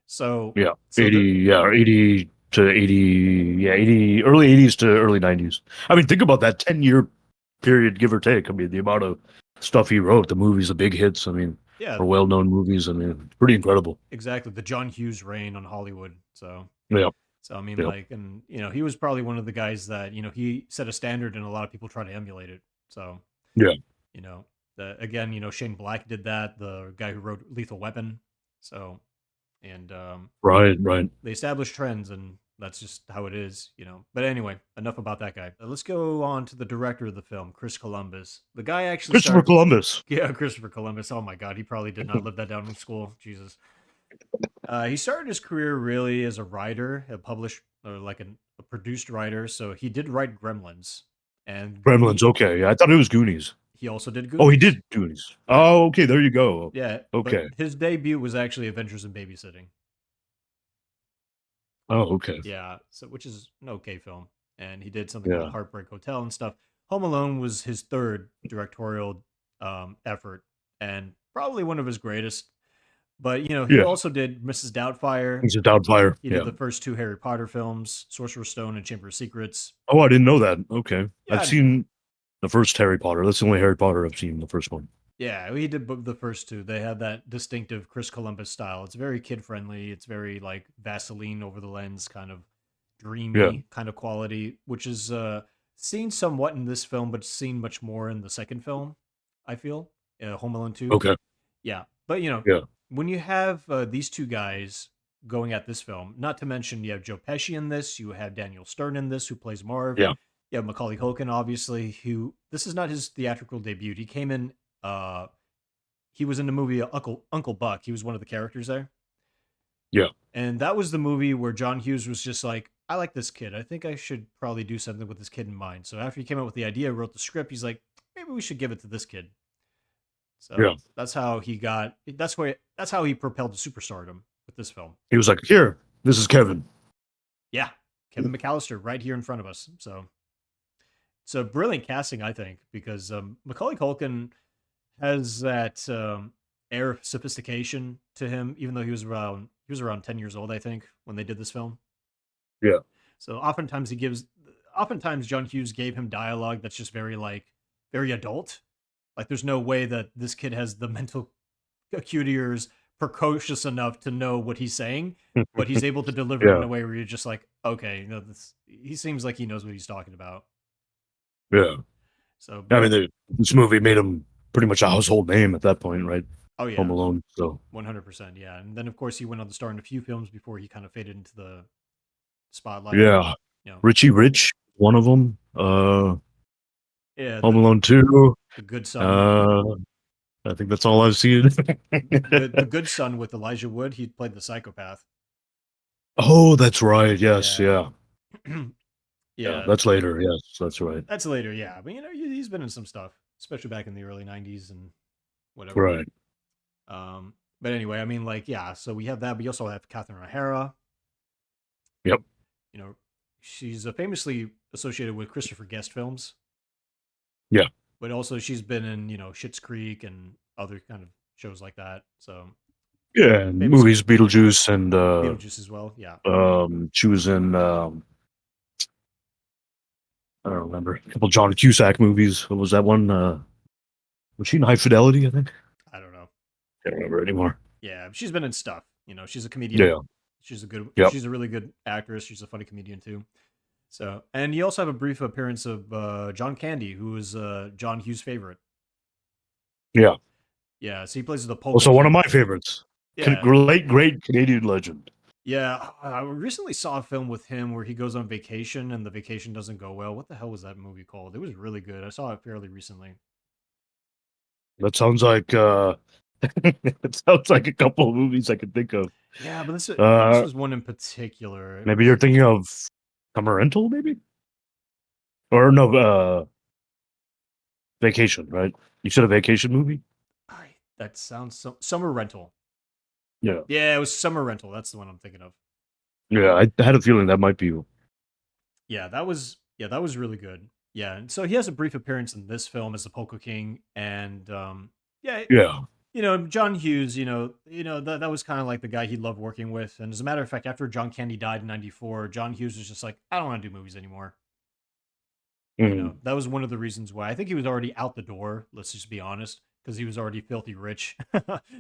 [SPEAKER 1] So,
[SPEAKER 2] Yeah.
[SPEAKER 1] so
[SPEAKER 2] 80,
[SPEAKER 1] the
[SPEAKER 2] yeah, or 80 to 80, yeah, 80, early 80s to early 90s. I mean, think about that 10-year period, give or take. I mean, the amount of stuff he wrote, the movies, the big hits, I mean,
[SPEAKER 1] yeah,
[SPEAKER 2] or well-known movies, I mean, pretty incredible.
[SPEAKER 1] exactly, the John Hughes reign on Hollywood.
[SPEAKER 2] Yeah.
[SPEAKER 1] So I mean,
[SPEAKER 2] Yeah.
[SPEAKER 1] like, and he was probably one of the guys that he set a standard, and a lot of people try to emulate it. So
[SPEAKER 2] Yeah.
[SPEAKER 1] you know, again, Shane Black did that, the guy who wrote Lethal Weapon. So and
[SPEAKER 2] Right. Right.
[SPEAKER 1] they establish trends, and that's just how it is. But anyway, enough about that guy. Let's go on to the director of the film, Chris Columbus. The guy actually
[SPEAKER 2] Christopher
[SPEAKER 1] started.
[SPEAKER 2] Columbus.
[SPEAKER 1] Yeah, Christopher Columbus. Oh my God, he probably did not live that down in school. Jesus. He started his career really as a writer, a published or like a produced writer. So he did write Gremlins, and
[SPEAKER 2] Gremlins. Okay. Yeah. I thought it was Goonies.
[SPEAKER 1] he also did
[SPEAKER 2] Oh, he
[SPEAKER 1] Goonies.
[SPEAKER 2] did Goonies.
[SPEAKER 1] Yeah,
[SPEAKER 2] Oh, okay. There you go.
[SPEAKER 1] yeah. But
[SPEAKER 2] Okay.
[SPEAKER 1] his debut was actually Adventures in Babysitting.
[SPEAKER 2] Oh, okay.
[SPEAKER 1] Yeah, so which is an okay film, and he did something called
[SPEAKER 2] Yeah.
[SPEAKER 1] Heartbreak Hotel and stuff. Home Alone was his third directorial effort, and probably one of his greatest. But he
[SPEAKER 2] Yeah.
[SPEAKER 1] also did Mrs. Doubtfire.
[SPEAKER 2] He's a Doubtfire.
[SPEAKER 1] He did
[SPEAKER 2] Yeah.
[SPEAKER 1] the first two Harry Potter films, Sorcerer's Stone and Chamber of Secrets.
[SPEAKER 2] Oh, I didn't know that. Okay. I've
[SPEAKER 1] Yeah,
[SPEAKER 2] seen the first Harry Potter. That's the only Harry Potter I've seen, the first one.
[SPEAKER 1] yeah, he did the first two. They have that distinctive Chris Columbus style. It's very kid friendly. It's very like Vaseline over the lens kind of.
[SPEAKER 2] Yeah.
[SPEAKER 1] dreamy kind of quality, which is seen somewhat in this film, but seen much more in the second film. I feel Home Alone 2.
[SPEAKER 2] Okay.
[SPEAKER 1] Yeah, but
[SPEAKER 2] Yeah.
[SPEAKER 1] when you have these two guys going at this film, not to mention you have Joe Pesci in this, you have Daniel Stern in this, who plays Marv.
[SPEAKER 2] Yeah.
[SPEAKER 1] You have Macaulay Culkin, obviously, who this is not his theatrical debut. He came in. He was in the movie Uncle Buck. He was one of the characters there,
[SPEAKER 2] Yeah.
[SPEAKER 1] and that was the movie where John Hughes was just like, "I like this kid. I think I should probably do something with this kid in mind." So after he came up with the idea, wrote the script, he's like, "Maybe we should give it to this kid."
[SPEAKER 2] Yeah.
[SPEAKER 1] So that's how he got. That's how he propelled to superstardom with this film.
[SPEAKER 2] He was like, "Here, this is Kevin."
[SPEAKER 1] Yeah, Kevin McAllister right here in front of us. So brilliant casting, I think, because Macaulay Culkin has that air of sophistication to him, even though he was around 10 years old, I think, when they did this film.
[SPEAKER 2] Yeah.
[SPEAKER 1] So oftentimes John Hughes gave him dialogue that's just very adult. Like there's no way that this kid has the mental acuity or is precocious enough to know what he's saying, but he's able to deliver it in
[SPEAKER 2] Yeah.
[SPEAKER 1] a way where you're just like, okay, this he seems like he knows what he's talking about.
[SPEAKER 2] Yeah.
[SPEAKER 1] So,
[SPEAKER 2] I
[SPEAKER 1] but
[SPEAKER 2] mean, this movie made him pretty much a household name at that point, right?
[SPEAKER 1] oh
[SPEAKER 2] Home
[SPEAKER 1] yeah,
[SPEAKER 2] Alone. So
[SPEAKER 1] 100%, yeah. And then of course he went on to star in a few films before he kind of faded into the spotlight.
[SPEAKER 2] yeah,
[SPEAKER 1] You know,
[SPEAKER 2] Richie Rich, one of them.
[SPEAKER 1] yeah,
[SPEAKER 2] Home
[SPEAKER 1] the
[SPEAKER 2] Alone 2.
[SPEAKER 1] the good son,
[SPEAKER 2] Uh, I think that's all I've seen.
[SPEAKER 1] the good son with Elijah Wood. He played the psychopath.
[SPEAKER 2] Oh, that's right. Yes,
[SPEAKER 1] Yeah,
[SPEAKER 2] yeah, yeah.
[SPEAKER 1] yeah.
[SPEAKER 2] That's later. Yes, that's right.
[SPEAKER 1] That's later, yeah. But he's been in some stuff, especially back in the early '90s and whatever.
[SPEAKER 2] Right.
[SPEAKER 1] But anyway, I mean, like, yeah. So we have that. We also have Catherine O'Hara.
[SPEAKER 2] Yep.
[SPEAKER 1] You know, she's famously associated with Christopher Guest films,
[SPEAKER 2] Yeah.
[SPEAKER 1] but also she's been in Schitt's Creek and other kind of shows like that. So
[SPEAKER 2] Yeah. And
[SPEAKER 1] famous
[SPEAKER 2] movies,
[SPEAKER 1] character.
[SPEAKER 2] Beetlejuice, and
[SPEAKER 1] Beetlejuice as well. Yeah.
[SPEAKER 2] she was in I don't remember a couple John Cusack movies. What was that one? Was she in High Fidelity? I think.
[SPEAKER 1] I don't know.
[SPEAKER 2] Can't remember anymore.
[SPEAKER 1] Yeah, she's been in stuff. She's a comedian.
[SPEAKER 2] Yeah. Yep.
[SPEAKER 1] She's a really good actress. She's a funny comedian too. So, and you also have a brief appearance of John Candy, who is John Hughes' favorite.
[SPEAKER 2] Yeah.
[SPEAKER 1] Yeah, so he plays the Polka
[SPEAKER 2] Also, one of
[SPEAKER 1] King.
[SPEAKER 2] my favorites.
[SPEAKER 1] Yeah,
[SPEAKER 2] Late great Canadian legend.
[SPEAKER 1] yeah. I recently saw a film with him where he goes on vacation and the vacation doesn't go well. What the hell was that movie called? It was really good. I saw it fairly recently.
[SPEAKER 2] That sounds like it sounds like a couple of movies I could think of.
[SPEAKER 1] Yeah, but this
[SPEAKER 2] Uh,
[SPEAKER 1] was one in particular. It
[SPEAKER 2] maybe you're
[SPEAKER 1] was
[SPEAKER 2] thinking of Summer Rental, maybe, or no, Vacation, right? You said a vacation movie.
[SPEAKER 1] that sounds Summer Rental.
[SPEAKER 2] Yeah.
[SPEAKER 1] Yeah, it was Summer Rental. That's the one I'm thinking of.
[SPEAKER 2] Yeah, I had a feeling that might be.
[SPEAKER 1] Yeah, that was really good. Yeah, and so he has a brief appearance in this film as the Polka King, and yeah,
[SPEAKER 2] Yeah.
[SPEAKER 1] John Hughes, that was kind of like the guy he loved working with. And as a matter of fact, after John Candy died in '94, John Hughes was just like, I don't want to do movies anymore.
[SPEAKER 2] Mm,
[SPEAKER 1] That was one of the reasons why I think he was already out the door. Let's just be honest, because he was already filthy rich,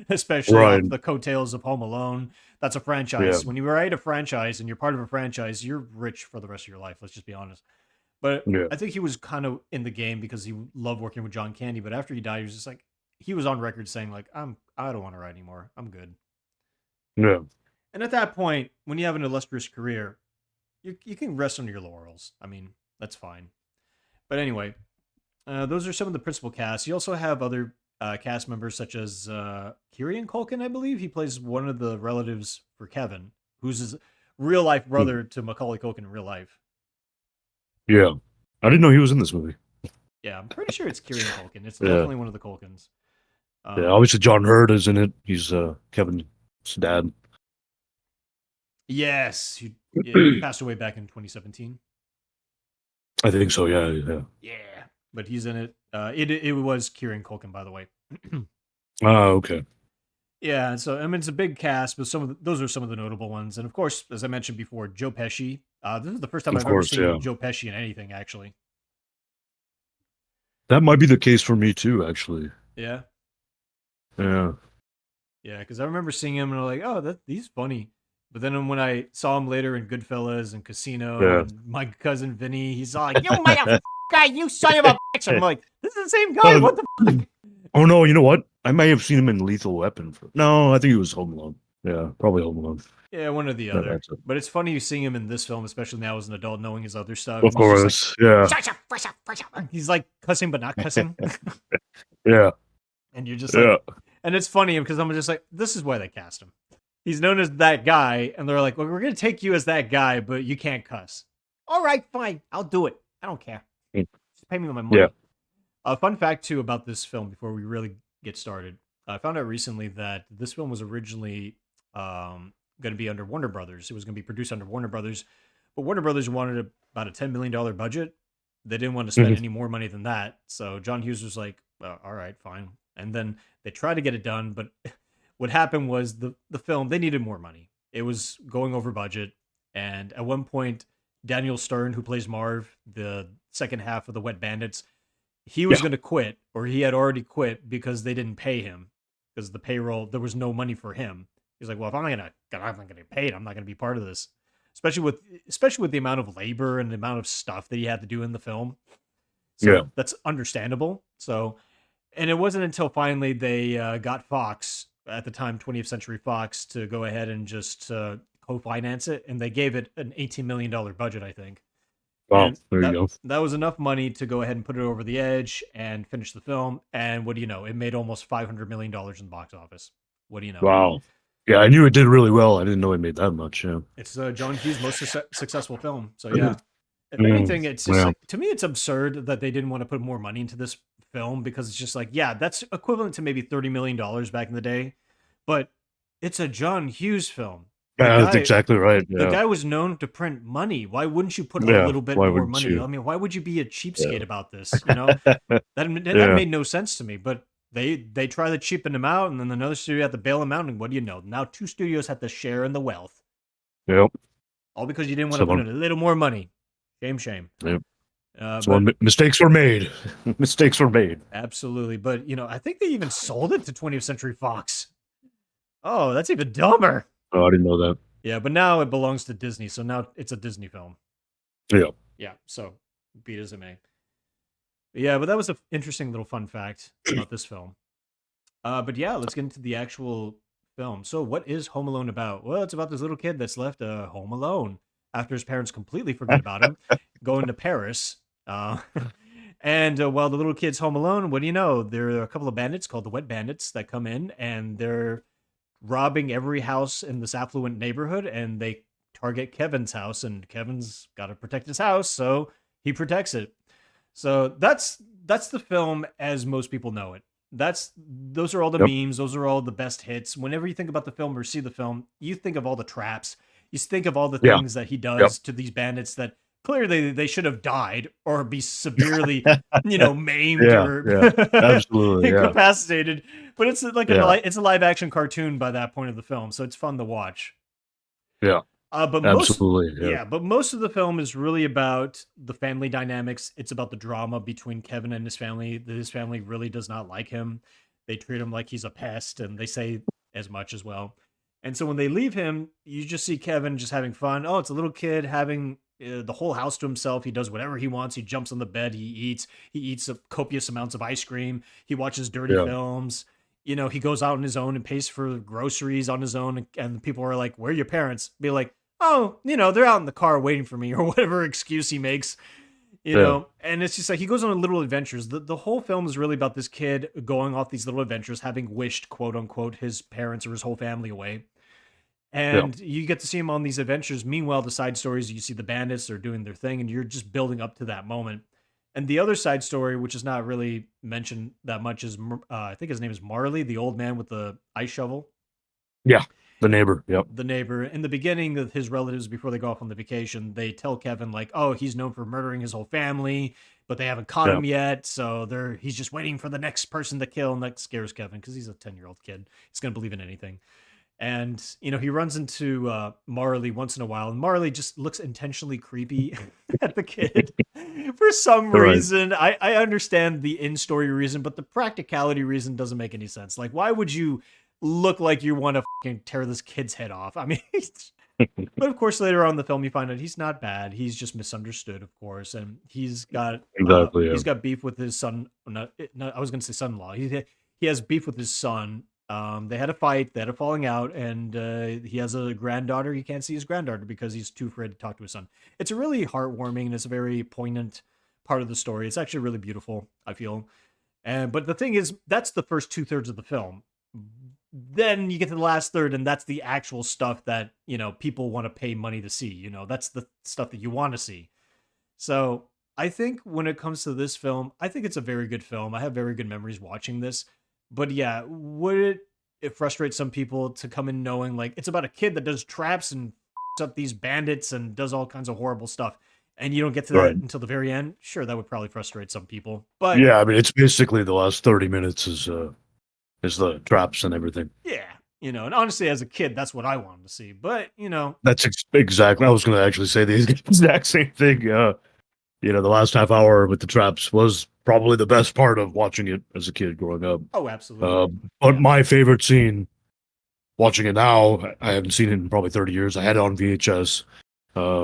[SPEAKER 1] especially
[SPEAKER 2] right.
[SPEAKER 1] off the coattails of Home Alone. That's a
[SPEAKER 2] Yeah.
[SPEAKER 1] franchise. When you write a franchise and you're part of a franchise, you're rich for the rest of your life. Let's just be honest. But
[SPEAKER 2] Yeah.
[SPEAKER 1] I think he was kind of in the game because he loved working with John Candy. But after he died, he was just like, he was on record saying like, I don't want to write anymore. I'm good.
[SPEAKER 2] Yeah.
[SPEAKER 1] And at that point, when you have an illustrious career, you can rest on your laurels. I mean, that's fine. But anyway, those are some of the principal casts. You also have other cast members such as Kieran Culkin, I believe. He plays one of the relatives for Kevin, who's his real life
[SPEAKER 2] Mm,
[SPEAKER 1] brother to Macaulay Culkin in real life.
[SPEAKER 2] yeah. I didn't know he was in this movie.
[SPEAKER 1] Yeah, I'm pretty sure it's Kieran Culkin. It's
[SPEAKER 2] Yeah.
[SPEAKER 1] definitely one of the Culkins.
[SPEAKER 2] Yeah.
[SPEAKER 1] Um,
[SPEAKER 2] Obviously, John Hurt is in it. He's Kevin's dad.
[SPEAKER 1] yes, he passed away back in 2017.
[SPEAKER 2] I think so. Yeah. Yeah.
[SPEAKER 1] Yeah, but he's in it. It was Kieran Culkin, by the way.
[SPEAKER 2] Ah, okay.
[SPEAKER 1] Yeah, so I mean it's a big cast, but those are some of the notable ones, and of course, as I mentioned before, Joe Pesci. This is the first time
[SPEAKER 2] Of
[SPEAKER 1] I've ever
[SPEAKER 2] course. Yeah.
[SPEAKER 1] seen Joe Pesci in anything, actually.
[SPEAKER 2] That might be the case for me too. Actually.
[SPEAKER 1] Yeah,
[SPEAKER 2] Yeah.
[SPEAKER 1] yeah, because I remember seeing him and I'm like, oh, he's funny. But then when I saw him later in Goodfellas and Casino
[SPEAKER 2] Yeah.
[SPEAKER 1] and my cousin Vinny, he's all like, "You motherfucker, you son of a bitch!" I'm like, "This is the same guy.
[SPEAKER 2] Uh,
[SPEAKER 1] What the fuck?"
[SPEAKER 2] oh no, you know what? I may have seen him in Lethal Weapon. No, I think he was Home Alone. Yeah, probably Home Alone.
[SPEAKER 1] Yeah, one or the
[SPEAKER 2] Yeah,
[SPEAKER 1] other.
[SPEAKER 2] that's it.
[SPEAKER 1] But it's funny you seeing him in this film, especially now as an adult, knowing his other stuff,
[SPEAKER 2] Of
[SPEAKER 1] and he's just like,
[SPEAKER 2] course. Yeah.
[SPEAKER 1] "Shut up, shut up, shut up." He's like cussing but not cussing,
[SPEAKER 2] Yeah.
[SPEAKER 1] and you're just like,
[SPEAKER 2] Yeah.
[SPEAKER 1] and it's funny because I'm just like, this is why they cast him. He's known as that guy, and they're like, "Well, we're gonna take you as that guy, but you can't cuss." All right, fine, I'll do it. I don't care. Just pay me my
[SPEAKER 2] Yeah.
[SPEAKER 1] money. A fun fact too about this film before we really get started. I found out recently that this film was originally going to be under Warner Brothers. It was going to be produced under Warner Brothers, but Warner Brothers wanted about a $10 million budget. They didn't want to spend
[SPEAKER 2] Mhm.
[SPEAKER 1] any more money than that. So John Hughes was like, "All right, fine." And then they tried to get it done, but what happened was the film they needed more money. It was going over budget, and at one point, Daniel Stern, who plays Marv, the second half of the Wet Bandits, he was
[SPEAKER 2] Yeah.
[SPEAKER 1] going to quit, or he had already quit because they didn't pay him because the payroll there was no money for him. He's like, well, if I'm not gonna get paid, I'm not gonna be part of this, especially with the amount of labor and the amount of stuff that he had to do in the film.
[SPEAKER 2] Yeah.
[SPEAKER 1] So that's understandable. So, and it wasn't until finally they got Fox at the time, 20th Century Fox, to go ahead and just co-finance it, and they gave it an $18 million budget, I think.
[SPEAKER 2] Wow.
[SPEAKER 1] And
[SPEAKER 2] There you
[SPEAKER 1] that
[SPEAKER 2] go.
[SPEAKER 1] that was enough money to go ahead and put it over the edge and finish the film. And what do you know? It made almost $500 million in the box office. What do you know?
[SPEAKER 2] Wow. Yeah, I knew it did really well. I didn't know it made that much. Yeah.
[SPEAKER 1] It's John Hughes' most successful film. So yeah, if
[SPEAKER 2] Mm,
[SPEAKER 1] anything, it's just
[SPEAKER 2] yeah.
[SPEAKER 1] like to me, it's absurd that they didn't want to put more money into this film because it's just like, yeah, that's equivalent to maybe $30 million back in the day, but it's a John Hughes film. The
[SPEAKER 2] Yeah, that's
[SPEAKER 1] guy
[SPEAKER 2] exactly right.
[SPEAKER 1] the
[SPEAKER 2] Yeah.
[SPEAKER 1] guy was known to print money. Why wouldn't you put a
[SPEAKER 2] Yeah.
[SPEAKER 1] little bit
[SPEAKER 2] Why
[SPEAKER 1] more
[SPEAKER 2] wouldn't
[SPEAKER 1] money?
[SPEAKER 2] you?
[SPEAKER 1] I mean, why would you be a
[SPEAKER 2] Yeah.
[SPEAKER 1] cheapskate about this? You know, that
[SPEAKER 2] Yeah.
[SPEAKER 1] made no sense to me. But they try to cheapen him out, and then another studio had to bail him out. And what do you know? Now two studios had to share in the wealth,
[SPEAKER 2] Yep.
[SPEAKER 1] all because you didn't want to put
[SPEAKER 2] Someone.
[SPEAKER 1] in a little more money. Shame, shame.
[SPEAKER 2] Yep.
[SPEAKER 1] But
[SPEAKER 2] Mistakes were made. Mistakes were made.
[SPEAKER 1] absolutely. But you know, I think they even sold it to 20th Century Fox. Oh, that's even dumber.
[SPEAKER 2] Oh, I didn't know that.
[SPEAKER 1] Yeah, but now it belongs to Disney, so now it's a Disney film.
[SPEAKER 2] Yeah.
[SPEAKER 1] Yeah, so be it as it may. Yeah, but that was an interesting little fun fact about this film. But yeah, let's get into the actual film. So, what is Home Alone about? Well, it's about this little kid that's left home alone after his parents completely forget about him, going to Paris. And while the little kid's home alone, what do you know? There are a couple of bandits called the Wet Bandits that come in and they're robbing every house in this affluent neighborhood, and they target Kevin's house, and Kevin's got to protect his house, so he protects it. So that's the film as most people know it. Those are all the
[SPEAKER 2] Yep.
[SPEAKER 1] memes, those are all the best hits. Whenever you think about the film or see the film, you think of all the traps. You think of all the
[SPEAKER 2] Yeah.
[SPEAKER 1] things that he
[SPEAKER 2] Yep.
[SPEAKER 1] does to these bandits that clearly they should have died or be severely, maimed
[SPEAKER 2] Yeah.
[SPEAKER 1] or
[SPEAKER 2] Yeah. Absolutely. Yeah.
[SPEAKER 1] incapacitated. But it's like
[SPEAKER 2] Yeah.
[SPEAKER 1] it's a live action cartoon by that point of the film, so it's fun to watch.
[SPEAKER 2] Yeah.
[SPEAKER 1] But
[SPEAKER 2] Absolutely. Yeah.
[SPEAKER 1] but most of the film is really about the family dynamics. It's about the drama between Kevin and his family. His family really does not like him. They treat him like he's a pest, and they say as much as well. And so when they leave him, you just see Kevin just having fun. Oh, it's a little kid having the whole house to himself. He does whatever he wants. He jumps on the bed. He eats. He eats copious amounts of ice cream. He watches dirty
[SPEAKER 2] Yeah.
[SPEAKER 1] films. He goes out on his own and pays for groceries on his own. And people are like, "Where are your parents?" Be like, "Oh, they're out in the car waiting for me," or whatever excuse he makes.
[SPEAKER 2] Yeah.
[SPEAKER 1] And it's just like he goes on little adventures. The whole film is really about this kid going off these little adventures, having wished, quote unquote, his parents or his whole family away.
[SPEAKER 2] Yeah.
[SPEAKER 1] And you get to see him on these adventures. Meanwhile, the side stories, you see the bandits are doing their thing, and you're just building up to that moment. And the other side story, which is not really mentioned that much, is I think his name is Marley, the old man with the ice shovel.
[SPEAKER 2] Yeah. The neighbor. Yep.
[SPEAKER 1] The neighbor. In the beginning of his relatives, before they go off on the vacation, they tell Kevin like, "Oh, he's known for murdering his whole family, but they haven't caught
[SPEAKER 2] Yeah.
[SPEAKER 1] him yet. So he's just waiting for the next person to kill." And that scares Kevin because he's a 10-year-old kid. He's gonna believe in anything. And he runs into Marley once in a while, and Marley just looks intentionally creepy at the kid for some
[SPEAKER 2] Right.
[SPEAKER 1] reason. I understand the in-story reason, but the practicality reason doesn't make any sense. Like, why would you look like you want to fucking tear this kid's head off? I mean, But of course, later on in the film, you find out he's not bad. He's just misunderstood, of course, and
[SPEAKER 2] Exactly. Yeah.
[SPEAKER 1] he's got beef with his son. No, I was going to say son-in-law. He has beef with his son. They had a fight. They had a falling out, and he has a granddaughter. He can't see his granddaughter because he's too afraid to talk to his son. It's a really heartwarming and it's a very poignant part of the story. It's actually really beautiful, I feel. And but the thing is, that's the first 2/3 of the film. Then you get to the last third, and that's the actual stuff that people want to pay money to see. That's the stuff that you want to see. So I think when it comes to this film, I think it's a very good film. I have very good memories watching this. But yeah, would it frustrate some people to come in knowing like it's about a kid that does traps and up these bandits and does all kinds of horrible stuff, and you don't get to that
[SPEAKER 2] Right.
[SPEAKER 1] until the very end? Sure, that would probably frustrate some people. But
[SPEAKER 2] Yeah. I mean, it's basically the last 30 minutes is the traps and everything.
[SPEAKER 1] yeah, and honestly, as a kid, that's what I wanted to see. But
[SPEAKER 2] That's exactly. I was going to actually say the exact same thing. The last half hour with the traps was probably the best part of watching it as a kid growing up.
[SPEAKER 1] oh, absolutely,
[SPEAKER 2] But
[SPEAKER 1] yeah.
[SPEAKER 2] my favorite scene, watching it now, I haven't seen it in probably 30 years. I had it on VHS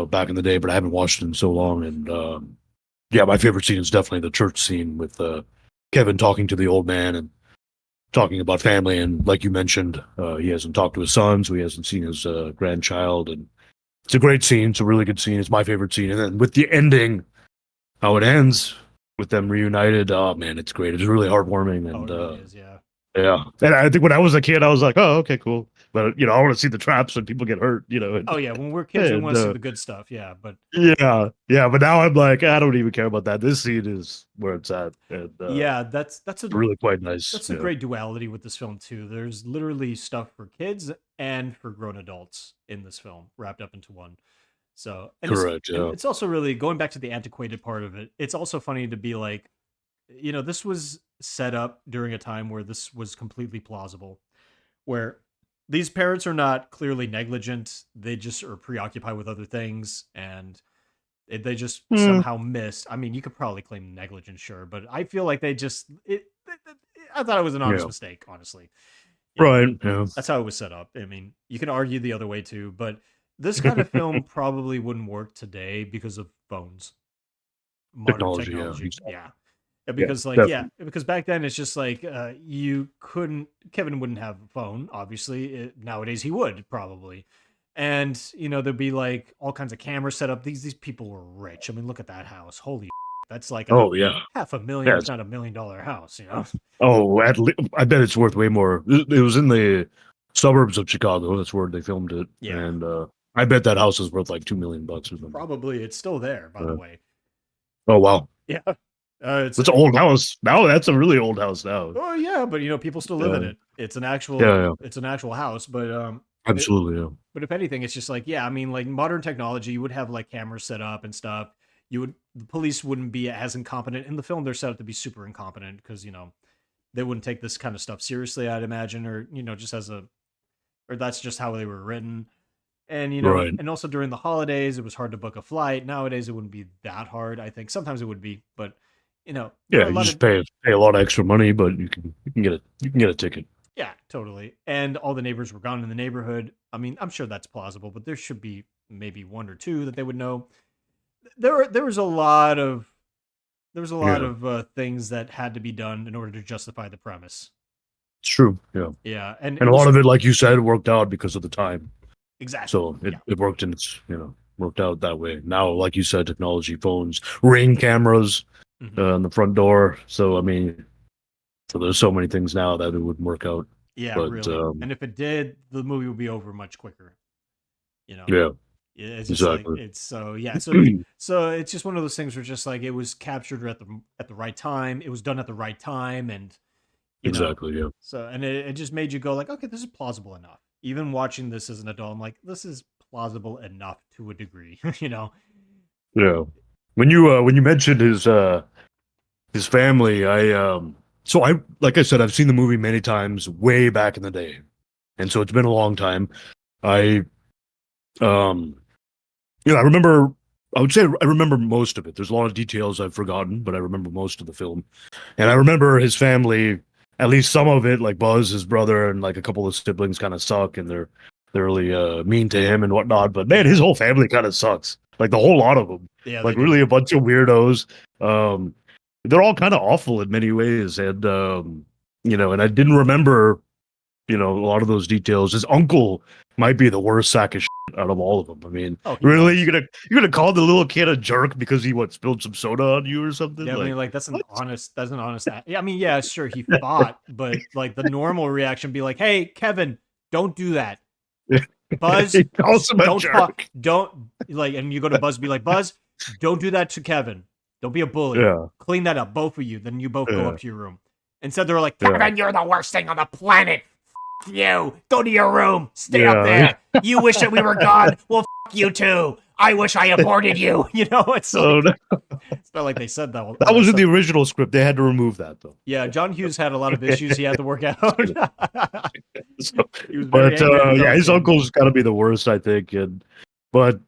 [SPEAKER 2] back in the day, but I haven't watched it in so long. And yeah, my favorite scene is definitely the church scene with Kevin talking to the old man and talking about family. And like you mentioned, he hasn't talked to his son, so he hasn't seen his grandchild. And it's a great scene. It's a really good scene. It's my favorite scene. And then with the ending, how it ends with them reunited, oh man, it's great. It's really heartwarming.
[SPEAKER 1] Oh,
[SPEAKER 2] And
[SPEAKER 1] it really is, yeah.
[SPEAKER 2] yeah. And I think when I was a kid, I was like, oh, okay, cool. But, I want to see the traps when people get hurt,
[SPEAKER 1] Oh yeah, when we're kids, we
[SPEAKER 2] and
[SPEAKER 1] want to see the good stuff. Yeah, but
[SPEAKER 2] yeah, yeah. But now I'm like, I don't even care about that. This scene is where it's at. And
[SPEAKER 1] yeah,
[SPEAKER 2] really quite nice.
[SPEAKER 1] that's a
[SPEAKER 2] Yeah.
[SPEAKER 1] great duality with this film too. There's literally stuff for kids and for grown adults in this film wrapped up into one. So,
[SPEAKER 2] Correct.
[SPEAKER 1] and
[SPEAKER 2] Yeah.
[SPEAKER 1] it's also really going back to the antiquated part of it. It's also funny to be like, this was set up during a time where this was completely plausible, where these parents are not clearly negligent. They just are preoccupied with other things, and they just
[SPEAKER 2] Hmm.
[SPEAKER 1] somehow missed. I mean, you could probably claim negligence, sure, but I feel like they just I thought it was an honest
[SPEAKER 2] Yeah.
[SPEAKER 1] mistake, honestly.
[SPEAKER 2] Right. Yeah.
[SPEAKER 1] That's how it was set up. I mean, you can argue the other way too, but this kind of film probably wouldn't work today because of phones, modern
[SPEAKER 2] Technology. Yeah.
[SPEAKER 1] technology.
[SPEAKER 2] Exactly.
[SPEAKER 1] Yeah.
[SPEAKER 2] Yeah.
[SPEAKER 1] Because like yeah,
[SPEAKER 2] Definitely.
[SPEAKER 1] because back then it's just like you couldn't Kevin wouldn't have a phone, obviously. Nowadays he would probably. And there'd be like all kinds of cameras set up. These people were rich. I mean, look at that house. Holy that's like a
[SPEAKER 2] Oh yeah.
[SPEAKER 1] half a million,
[SPEAKER 2] Yeah.
[SPEAKER 1] if not $1 million house.
[SPEAKER 2] Oh, I bet it's worth way more. It was in the suburbs of Chicago. That's where they filmed it,
[SPEAKER 1] Yeah.
[SPEAKER 2] and I bet that house is worth like $2 million or something.
[SPEAKER 1] Probably it's still there, by the
[SPEAKER 2] Uh,
[SPEAKER 1] way.
[SPEAKER 2] oh wow.
[SPEAKER 1] Yeah. It's
[SPEAKER 2] That's an old house. Now that's a really old house now.
[SPEAKER 1] Oh yeah, but people still live in
[SPEAKER 2] Yeah,
[SPEAKER 1] it.
[SPEAKER 2] yeah, yeah.
[SPEAKER 1] It's an actual house, but it,
[SPEAKER 2] Absolutely, yeah.
[SPEAKER 1] but if anything, it's just like yeah, I mean, like modern technology, you would have like cameras set up and stuff. The police wouldn't be as incompetent in the film. They're set up to be super incompetent because they wouldn't take this kind of stuff seriously, I'd imagine, or just or that's just how they were written. And
[SPEAKER 2] Right.
[SPEAKER 1] and also during the holidays, it was hard to book a flight. Nowadays, it wouldn't be that hard. I think sometimes it would be, but there are
[SPEAKER 2] Yeah,
[SPEAKER 1] a
[SPEAKER 2] you
[SPEAKER 1] lot
[SPEAKER 2] just
[SPEAKER 1] of
[SPEAKER 2] pay a lot of extra money, but you can get a ticket.
[SPEAKER 1] yeah, totally. And all the neighbors were gone in the neighborhood. I mean, I'm sure that's plausible, but there should be maybe one or two that they would know. There was a lot of
[SPEAKER 2] Yeah,
[SPEAKER 1] things that had to be done in order to justify the premise.
[SPEAKER 2] it's true. Yeah,
[SPEAKER 1] Yeah, and
[SPEAKER 2] and
[SPEAKER 1] it
[SPEAKER 2] a lot
[SPEAKER 1] was
[SPEAKER 2] of it, like you said, worked out because of the time.
[SPEAKER 1] exactly.
[SPEAKER 2] So it,
[SPEAKER 1] Yeah.
[SPEAKER 2] it worked, and it's worked out that way. Now, like you said, technology, phones, Ring cameras
[SPEAKER 1] Hmm.
[SPEAKER 2] on the front door. So I mean, so there's so many things now that it wouldn't work out.
[SPEAKER 1] Yeah,
[SPEAKER 2] But
[SPEAKER 1] really. And if it did, the movie would be over much quicker. You know,
[SPEAKER 2] yeah,
[SPEAKER 1] it's just like
[SPEAKER 2] exactly.
[SPEAKER 1] it's so yeah. So it's just one of those things where just like it was captured at the right time. It was done at the right time, and you know,
[SPEAKER 2] Exactly. Yeah.
[SPEAKER 1] so and it just made you go like, okay, this is plausible enough. Even watching this as an adult, I'm like, this is plausible enough to a degree.
[SPEAKER 2] Yeah. When you mentioned his family, I like I said, I've seen the movie many times way back in the day. And so it's been a long time. I um I remember I would say I remember most of it. There's a lot of details I've forgotten, but I remember most of the film. And I remember his family, at least some of it, like Buzz, his brother, and like a couple of siblings kind of suck and they're thoroughly mean to him and whatnot. But man, his whole family kind of sucks. Like the whole lot of them.
[SPEAKER 1] Yeah, they
[SPEAKER 2] Like
[SPEAKER 1] do.
[SPEAKER 2] really a bunch of weirdos. Um, they're all kind of awful in many ways, and and I didn't remember a lot of those details. His uncle might be the worst sack of shit out of all of them. I mean,
[SPEAKER 1] Oh, he
[SPEAKER 2] really,
[SPEAKER 1] was.
[SPEAKER 2] you're gonna call the little kid a jerk because he spilled some soda on you or something?
[SPEAKER 1] Yeah, I mean,
[SPEAKER 2] Like
[SPEAKER 1] like
[SPEAKER 2] what?
[SPEAKER 1] that's an honest. Yeah, I mean, yeah, sure, he fought, but like the normal reaction be like, "Hey, Kevin, don't do that. Buzz,
[SPEAKER 2] He calls him a
[SPEAKER 1] don't talk,
[SPEAKER 2] jerk.
[SPEAKER 1] don't like." And you go to Buzz, be like, "Buzz, don't do that to Kevin. Don't be a bully.
[SPEAKER 2] Yeah,
[SPEAKER 1] Clean that up, both of you." Then you both go
[SPEAKER 2] yeah,
[SPEAKER 1] up to your room. Instead, they're like,
[SPEAKER 2] yeah,
[SPEAKER 1] "Kevin, you're the worst thing on the planet. F you. Go to your room. Stay up
[SPEAKER 2] yeah.
[SPEAKER 1] there. You wish that we were gone. Well, f you too. I wish I aborted you." You know, it's
[SPEAKER 2] Oh
[SPEAKER 1] like
[SPEAKER 2] no.
[SPEAKER 1] it's not like they said that all
[SPEAKER 2] That
[SPEAKER 1] that
[SPEAKER 2] was in the
[SPEAKER 1] stuff.
[SPEAKER 2] original script. They had to remove that though.
[SPEAKER 1] Yeah, John Hughes had a lot of issues he had to work
[SPEAKER 2] Just
[SPEAKER 1] out.
[SPEAKER 2] kidding. So,
[SPEAKER 1] He was very
[SPEAKER 2] but
[SPEAKER 1] angry at the
[SPEAKER 2] yeah, his
[SPEAKER 1] Pelican.
[SPEAKER 2] uncle's got to be the worst, I think. And but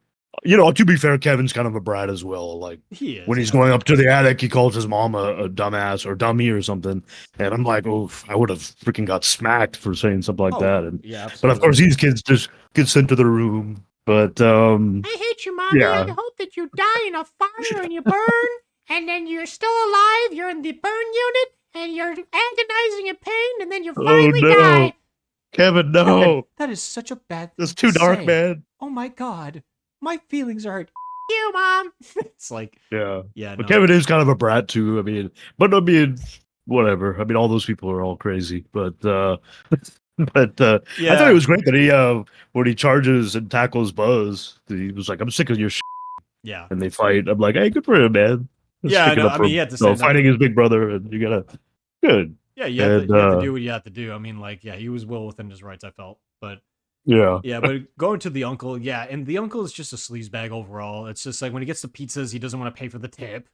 [SPEAKER 2] to be fair, Kevin's kind of a brat as well. Like
[SPEAKER 1] He
[SPEAKER 2] when
[SPEAKER 1] is,
[SPEAKER 2] he's
[SPEAKER 1] yeah.
[SPEAKER 2] going up to the attic, he calls his mom a dumbass or dummy or something. And I'm like, oh, I would have freaking got smacked for saying something like
[SPEAKER 1] Oh,
[SPEAKER 2] that. And
[SPEAKER 1] yeah,
[SPEAKER 2] but of course,
[SPEAKER 1] absolutely.
[SPEAKER 2] these kids just get sent to the room. But
[SPEAKER 1] I hate you, Mommy. I
[SPEAKER 2] yeah,
[SPEAKER 1] hope that you die in a fire and you burn, and then you're still alive. You're in the burn unit, and you're agonizing in pain, and then you
[SPEAKER 2] oh
[SPEAKER 1] finally
[SPEAKER 2] no,
[SPEAKER 1] die.
[SPEAKER 2] Kevin,
[SPEAKER 1] Kevin,
[SPEAKER 2] no,
[SPEAKER 1] that is such a bad
[SPEAKER 2] that's
[SPEAKER 1] thing to
[SPEAKER 2] too dark,
[SPEAKER 1] say.
[SPEAKER 2] man.
[SPEAKER 1] Oh my God. My feelings are hurt. You, Mom. It's like,
[SPEAKER 2] Yeah.
[SPEAKER 1] yeah,
[SPEAKER 2] But
[SPEAKER 1] no.
[SPEAKER 2] Kevin is kind of a brat too. I mean, whatever. I mean, all those people are all crazy. But but I thought it
[SPEAKER 1] Yeah,
[SPEAKER 2] was great that he when he charges and tackles Buzz, he was like, I'm sick of your shit,
[SPEAKER 1] yeah.
[SPEAKER 2] and they fight. I'm like, hey, good for him, man.
[SPEAKER 1] Yeah,
[SPEAKER 2] Sticking
[SPEAKER 1] no,
[SPEAKER 2] up
[SPEAKER 1] I
[SPEAKER 2] for
[SPEAKER 1] mean, he had to stand up
[SPEAKER 2] fighting
[SPEAKER 1] for.
[SPEAKER 2] his big brother, and you gotta good.
[SPEAKER 1] Yeah,
[SPEAKER 2] And
[SPEAKER 1] you have to do what you have to do. I mean, like, yeah, he was well within his rights, I felt. But
[SPEAKER 2] yeah.
[SPEAKER 1] yeah, but going to the uncle, yeah, and the uncle is just a sleazebag overall. It's just like when he gets the pizzas, he doesn't want to pay for the tip,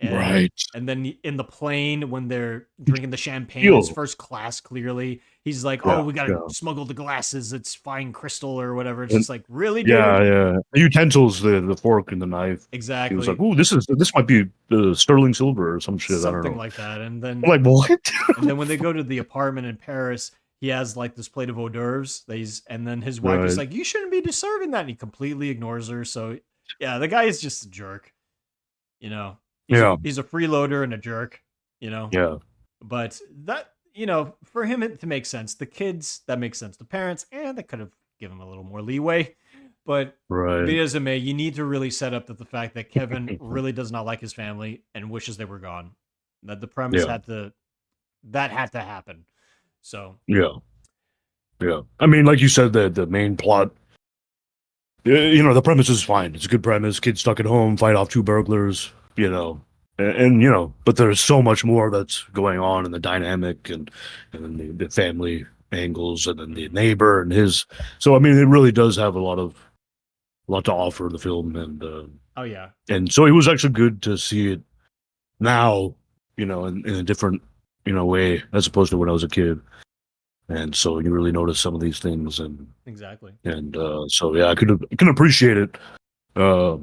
[SPEAKER 1] and
[SPEAKER 2] Right.
[SPEAKER 1] then in the plane when they're drinking the champagne, it's
[SPEAKER 2] Yo.
[SPEAKER 1] first class. Clearly, he's like, "Oh,
[SPEAKER 2] Yeah,
[SPEAKER 1] we gotta
[SPEAKER 2] yeah.
[SPEAKER 1] smuggle the glasses. It's fine crystal or whatever." It's
[SPEAKER 2] And
[SPEAKER 1] just like, really,
[SPEAKER 2] yeah,
[SPEAKER 1] dude?
[SPEAKER 2] yeah. The utensils, the fork and the knife. He was like,
[SPEAKER 1] Exactly,
[SPEAKER 2] "Oh, this might be sterling silver or some shit. I don't
[SPEAKER 1] something
[SPEAKER 2] know."
[SPEAKER 1] like that.
[SPEAKER 2] I'm like, "What?"
[SPEAKER 1] And then when they go to the apartment in Paris, he has like this plate of hors d'oeuvres. And then his wife is
[SPEAKER 2] Right.
[SPEAKER 1] like, "You shouldn't be serving that," and he completely ignores her. So yeah, the guy is just a jerk. You know,
[SPEAKER 2] Yeah.
[SPEAKER 1] he's a freeloader and a jerk. You know,
[SPEAKER 2] Yeah.
[SPEAKER 1] but that for him to make sense, the kids that makes sense. The parents, and they could have given him a little more leeway. But
[SPEAKER 2] Right.
[SPEAKER 1] be as it may, you need to really set up that the fact that Kevin really does not like his family and wishes they were gone. That the premise
[SPEAKER 2] Yeah.
[SPEAKER 1] had to happen. So
[SPEAKER 2] Yeah. Yeah. I mean, like you said, the main plot, the premise is fine. It's a good premise. Kids stuck at home, fight off two burglars, but there's so much more that's going on in the dynamic and then the family angles and then the neighbor and his. So, I mean, it really does have a lot to offer the film.
[SPEAKER 1] oh yeah,
[SPEAKER 2] And so it was actually good to see it now, in a different, way as opposed to when I was a kid. And so you really notice some of these things,
[SPEAKER 1] exactly.
[SPEAKER 2] so yeah, I can appreciate it a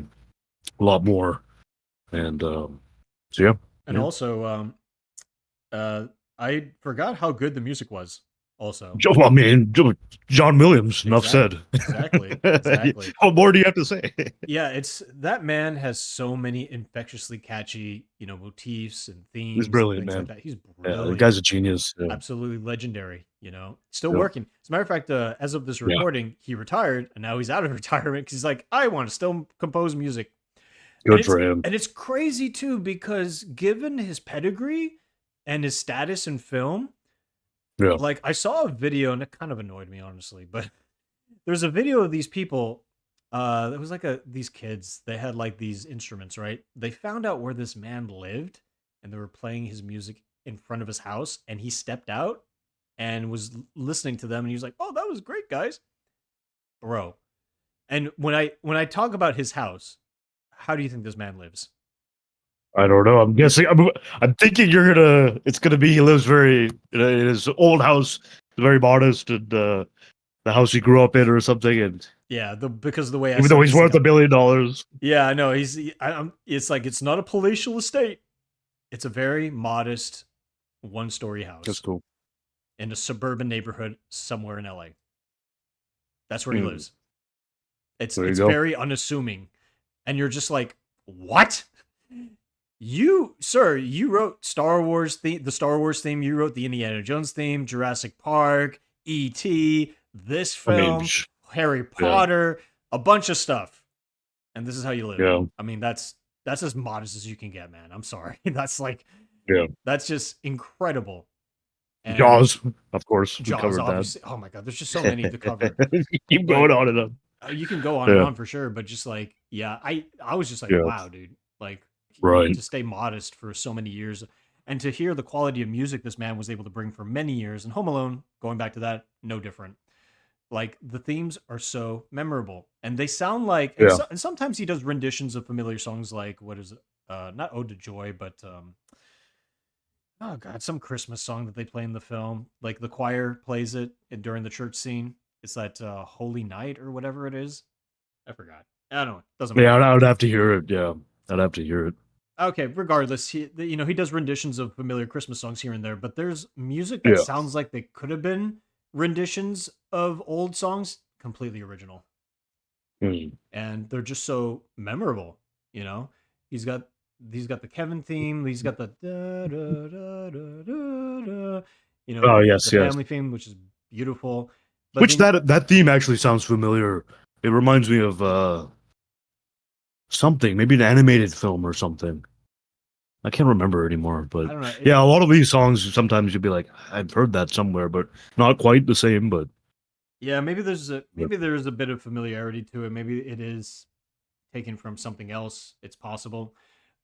[SPEAKER 2] lot more, and so yeah,
[SPEAKER 1] And
[SPEAKER 2] yeah.
[SPEAKER 1] also, uh, I forgot how good the music was. Also,
[SPEAKER 2] I mean, John Williams. Enough said.
[SPEAKER 1] exactly.
[SPEAKER 2] What more do you have to say?
[SPEAKER 1] Yeah, it's that man has so many infectiously catchy, motifs and
[SPEAKER 2] He's
[SPEAKER 1] themes and
[SPEAKER 2] brilliant,
[SPEAKER 1] things like
[SPEAKER 2] man.
[SPEAKER 1] that. He's
[SPEAKER 2] Yeah, the guy's
[SPEAKER 1] brilliant,
[SPEAKER 2] a genius. Yeah,
[SPEAKER 1] absolutely legendary. Still
[SPEAKER 2] yeah,
[SPEAKER 1] working. As a matter of fact, as of this
[SPEAKER 2] yeah.
[SPEAKER 1] recording, he retired, and now he's out of retirement because he's like, I want to still compose music. And
[SPEAKER 2] Good
[SPEAKER 1] it's
[SPEAKER 2] for him.
[SPEAKER 1] and it's crazy too because given his pedigree and his status in film,
[SPEAKER 2] Yeah,
[SPEAKER 1] like I saw a video and it kind of annoyed me honestly, but there's a video of these people. It was like these kids. They had like these instruments, right? They found out where this man lived, and they were playing his music in front of his house. And he stepped out and was listening to them, and he was like, "Oh, that was great, guys, bro." And when I talk about his house, how do you think this man lives?
[SPEAKER 2] I don't know. I'm guessing. I'm thinking It's gonna be he lives very in his old house, very modest, and the house he grew up in or something. And
[SPEAKER 1] Yeah, because of the way I
[SPEAKER 2] even though
[SPEAKER 1] set
[SPEAKER 2] he's
[SPEAKER 1] this
[SPEAKER 2] worth
[SPEAKER 1] up.
[SPEAKER 2] $1 billion,
[SPEAKER 1] Yeah, I know. It's like it's not a palatial estate. It's a very modest one-story
[SPEAKER 2] that's
[SPEAKER 1] house
[SPEAKER 2] cool.
[SPEAKER 1] in a suburban neighborhood somewhere in LA. That's where he
[SPEAKER 2] Mm,
[SPEAKER 1] lives. It's
[SPEAKER 2] there you
[SPEAKER 1] it's
[SPEAKER 2] go.
[SPEAKER 1] very unassuming, and you're just like, what? You, sir, you wrote the Star Wars theme. You wrote the Indiana Jones theme, Jurassic Park, E.T., this
[SPEAKER 2] I mean,
[SPEAKER 1] film, Harry
[SPEAKER 2] yeah,
[SPEAKER 1] Potter, a bunch of stuff, and this is how you live.
[SPEAKER 2] yeah,
[SPEAKER 1] I mean, that's as modest as you can get, man. I'm sorry. That's like
[SPEAKER 2] yeah.
[SPEAKER 1] that's just incredible. And
[SPEAKER 2] Jaws, of course, we
[SPEAKER 1] Jaws,
[SPEAKER 2] covered that.
[SPEAKER 1] obviously. Oh my god, there's just so many to cover.
[SPEAKER 2] Keep
[SPEAKER 1] But
[SPEAKER 2] going on and on.
[SPEAKER 1] you can go on and
[SPEAKER 2] Yeah,
[SPEAKER 1] on for sure. But just like, yeah, I was just like,
[SPEAKER 2] yeah,
[SPEAKER 1] wow, dude. Like
[SPEAKER 2] right.
[SPEAKER 1] to stay modest for so many years, and to hear the quality of music this man was able to bring for many years. And Home Alone, going back to that, no different. Like the themes are so memorable, and they sound like,
[SPEAKER 2] Yeah.
[SPEAKER 1] and sometimes he does renditions of familiar songs, like what is it? Not Ode to Joy, but oh god, some Christmas song that they play in the film. Like the choir plays it during the church scene. It's that Holy Night or whatever it is. I forgot. I don't know. Doesn't
[SPEAKER 2] Yeah,
[SPEAKER 1] matter.
[SPEAKER 2] I would have to hear it. Yeah, I'd have to hear it.
[SPEAKER 1] Okay, regardless, he does renditions of familiar Christmas songs here and there, but there's music that
[SPEAKER 2] Yeah.
[SPEAKER 1] sounds like they could have been renditions of old songs, completely original,
[SPEAKER 2] Mm.
[SPEAKER 1] and they're just so memorable. You know, he's got he's got the Kevin theme, he's got the da, da, da, da, da, da,
[SPEAKER 2] Oh,
[SPEAKER 1] the
[SPEAKER 2] yes, yes.
[SPEAKER 1] family theme, which is beautiful. But
[SPEAKER 2] Which
[SPEAKER 1] then
[SPEAKER 2] that theme actually sounds familiar. It reminds me of something, maybe an animated film or something. I can't remember anymore, but
[SPEAKER 1] I don't know.
[SPEAKER 2] yeah, a lot of these songs sometimes you'd be like, I've heard that somewhere, but not quite the same. But
[SPEAKER 1] Yeah,
[SPEAKER 2] but
[SPEAKER 1] maybe there's a bit of familiarity to it. Maybe it is taken from something else. It's possible,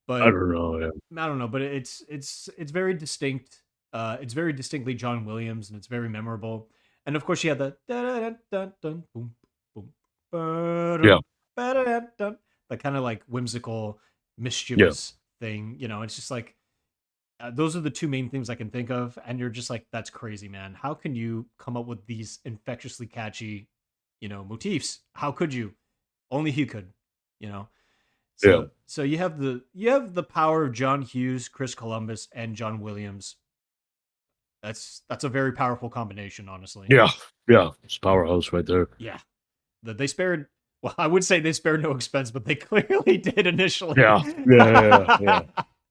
[SPEAKER 2] I
[SPEAKER 1] but
[SPEAKER 2] don't know. Yeah,
[SPEAKER 1] I don't know. But it's very distinct. It's very distinctly John Williams, and it's very memorable. And of course, you had the da da da da dun boom boom
[SPEAKER 2] yeah,
[SPEAKER 1] ba-dum, ba-da-da-dun, that kind of like whimsical,
[SPEAKER 2] yeah,
[SPEAKER 1] mischievous thing. It's just like those are the two main things I can think of, and you're just like, that's crazy, man. How can you come up with these infectiously catchy, motifs? How could you? Only he could, you know.
[SPEAKER 2] yeah,
[SPEAKER 1] So you have the power of John Hughes, Chris Columbus, and John Williams. That's a very powerful combination, honestly.
[SPEAKER 2] yeah, yeah. It's powerhouse right there.
[SPEAKER 1] Yeah, that they spared. Well, I would say they spared no expense, but they clearly did initially.
[SPEAKER 2] Yeah, yeah, yeah,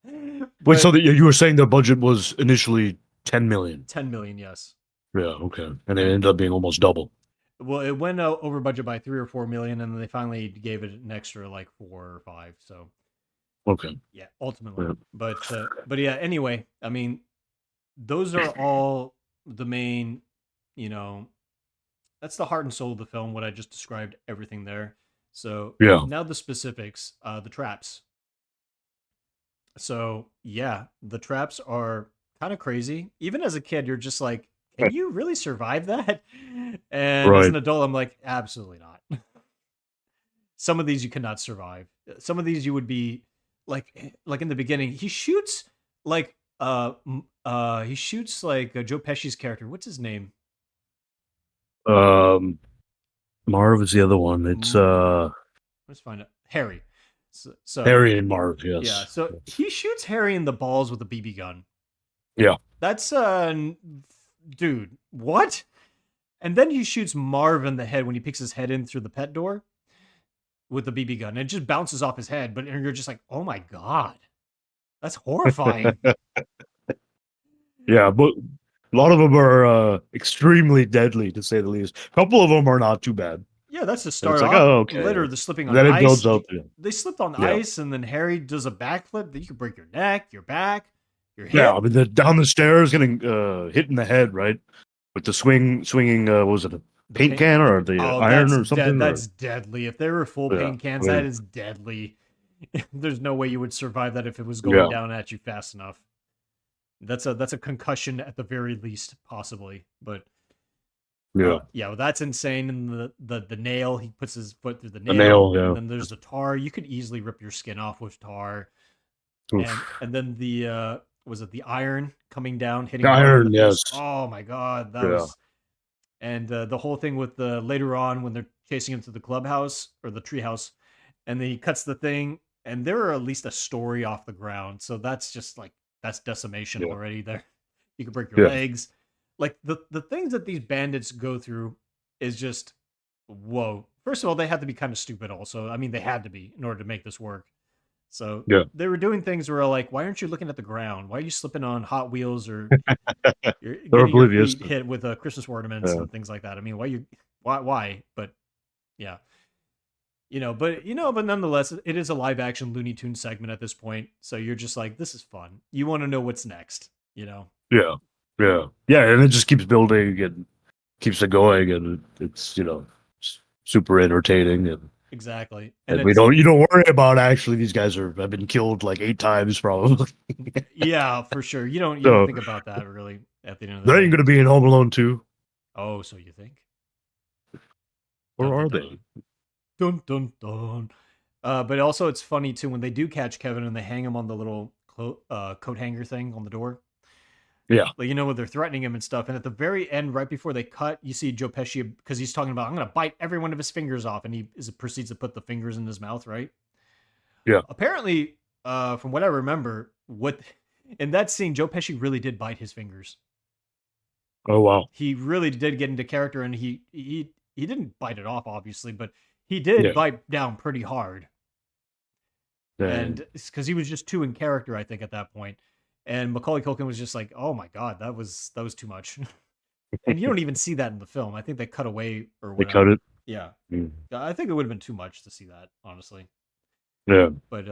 [SPEAKER 2] yeah. Wait, so
[SPEAKER 1] But
[SPEAKER 2] you were saying the budget was initially 10 million?
[SPEAKER 1] 10 million, yes.
[SPEAKER 2] Yeah, okay, and it
[SPEAKER 1] And
[SPEAKER 2] ended up being almost double.
[SPEAKER 1] well, it went over budget by 3 or 4 million, and then they finally gave it an extra like 4 or 5. So
[SPEAKER 2] Okay,
[SPEAKER 1] yeah, ultimately.
[SPEAKER 2] yeah,
[SPEAKER 1] But yeah. Anyway, I mean, those are all the main. You know, that's the heart and soul of the film. What I just described, everything there. So
[SPEAKER 2] yeah.
[SPEAKER 1] now the specifics, the traps. So yeah, the traps are kind of crazy. Even as a kid, you're just like, can you really survive that? And as
[SPEAKER 2] Right.
[SPEAKER 1] an adult, I'm like, absolutely not. Some of these you cannot survive. Some of these you would be like in the beginning, he shoots like Joe Pesci's character. What's his name?
[SPEAKER 2] Um, Marv is the other one. It's
[SPEAKER 1] M- Let's find it. Harry. So
[SPEAKER 2] Harry and Marv.
[SPEAKER 1] yeah,
[SPEAKER 2] Yes.
[SPEAKER 1] so he shoots Harry in the balls with a BB gun.
[SPEAKER 2] Yeah.
[SPEAKER 1] That's dude, what? And then he shoots Marv in the head when he picks his head in through the pet door with the BB gun. It just bounces off his head, but you're just like, "Oh my god. That's horrifying."
[SPEAKER 2] Yeah, but a lot of them are extremely deadly to say the least. A couple of them are not too bad.
[SPEAKER 1] Yeah, that's to
[SPEAKER 2] And it's
[SPEAKER 1] start
[SPEAKER 2] like,
[SPEAKER 1] off.
[SPEAKER 2] oh, okay.
[SPEAKER 1] Later, the slipping on
[SPEAKER 2] Then it
[SPEAKER 1] ice.
[SPEAKER 2] builds up. Yeah.
[SPEAKER 1] They slipped on
[SPEAKER 2] Yeah.
[SPEAKER 1] ice, and then Harry does a backflip. That you could break your neck, your back, your
[SPEAKER 2] Yeah.
[SPEAKER 1] hip.
[SPEAKER 2] I mean, down the stairs, getting hit in the head, right? With the swinging, what was it, a
[SPEAKER 1] The
[SPEAKER 2] paint
[SPEAKER 1] paint.
[SPEAKER 2] can or the
[SPEAKER 1] Oh,
[SPEAKER 2] iron or something? Or
[SPEAKER 1] that's deadly. If they were full
[SPEAKER 2] yeah,
[SPEAKER 1] paint cans,
[SPEAKER 2] I
[SPEAKER 1] that
[SPEAKER 2] mean,
[SPEAKER 1] is deadly. There's no way you would survive that if it was going
[SPEAKER 2] yeah,
[SPEAKER 1] down at you fast enough. That's a concussion at the very least, possibly. But
[SPEAKER 2] yeah.
[SPEAKER 1] yeah, well, that's insane. And the nail, he puts his foot through the
[SPEAKER 2] A
[SPEAKER 1] nail,
[SPEAKER 2] nail.
[SPEAKER 1] and
[SPEAKER 2] Yeah.
[SPEAKER 1] then there's the tar. You could easily rip your skin off with tar. And
[SPEAKER 2] Oof.
[SPEAKER 1] then the was it the iron coming down,
[SPEAKER 2] The
[SPEAKER 1] hitting Marv in the
[SPEAKER 2] iron. Yes.
[SPEAKER 1] face? Oh my god, that
[SPEAKER 2] Yeah.
[SPEAKER 1] was. And the whole thing with the later on when they're chasing him to the clubhouse or the treehouse, and then he cuts the thing, and there are at least a story off the ground. So that's just like that's decimation
[SPEAKER 2] Yeah.
[SPEAKER 1] already. There, you can break your
[SPEAKER 2] Yeah.
[SPEAKER 1] legs. Like the things that these bandits go through is just whoa. First of all, they had to be kind of stupid. Also, I mean, they had to be in order to make this work. So
[SPEAKER 2] Yeah,
[SPEAKER 1] they were doing things where like, why aren't you looking at the ground? Why are you slipping on Hot Wheels or you're
[SPEAKER 2] they're
[SPEAKER 1] getting your
[SPEAKER 2] oblivious.
[SPEAKER 1] feet hit with Christmas ornaments
[SPEAKER 2] Yeah,
[SPEAKER 1] and things like that? I mean, why? But yeah, but nonetheless, it is a live action Looney Tunes segment at this point. So you're just like, this is fun. You want to know what's next, you know?
[SPEAKER 2] yeah, yeah, and it just keeps building and keeps it going, and it's super entertaining,
[SPEAKER 1] Exactly. And
[SPEAKER 2] and we
[SPEAKER 1] it's,
[SPEAKER 2] don't you don't worry about actually these guys have been killed like 8 times probably.
[SPEAKER 1] yeah, for sure. You don't
[SPEAKER 2] So
[SPEAKER 1] think about that really at the end of the
[SPEAKER 2] there ain't
[SPEAKER 1] day.
[SPEAKER 2] gonna be in Home Alone 2,
[SPEAKER 1] Oh, so you think? Dun
[SPEAKER 2] or
[SPEAKER 1] dun
[SPEAKER 2] are
[SPEAKER 1] dun.
[SPEAKER 2] they?
[SPEAKER 1] Dun dun dun. But also it's funny too when they do catch Kevin and they hang him on the little coat hanger thing on the door.
[SPEAKER 2] Yeah.
[SPEAKER 1] Like when they're threatening him and stuff. And at the very end, right before they cut, you see Joe Pesci because he's talking about I'm gonna bite every one of his fingers off, and proceeds to put the fingers in his mouth, right?
[SPEAKER 2] Yeah.
[SPEAKER 1] Apparently, from what I remember, what in that scene, Joe Pesci really did bite his fingers.
[SPEAKER 2] Oh wow.
[SPEAKER 1] He really did get into character, and he didn't bite it off, obviously, but he did
[SPEAKER 2] Yeah.
[SPEAKER 1] bite down pretty hard.
[SPEAKER 2] Dang.
[SPEAKER 1] And because he was just too in character, I think, at that point. And Macaulay Culkin was just like, "Oh my god, that was too much." And you don't even see that in the film. I think they cut away or
[SPEAKER 2] They cut
[SPEAKER 1] whatever.
[SPEAKER 2] it.
[SPEAKER 1] Yeah,
[SPEAKER 2] Mm.
[SPEAKER 1] I think it would have been too much to see that, honestly.
[SPEAKER 2] Yeah.
[SPEAKER 1] But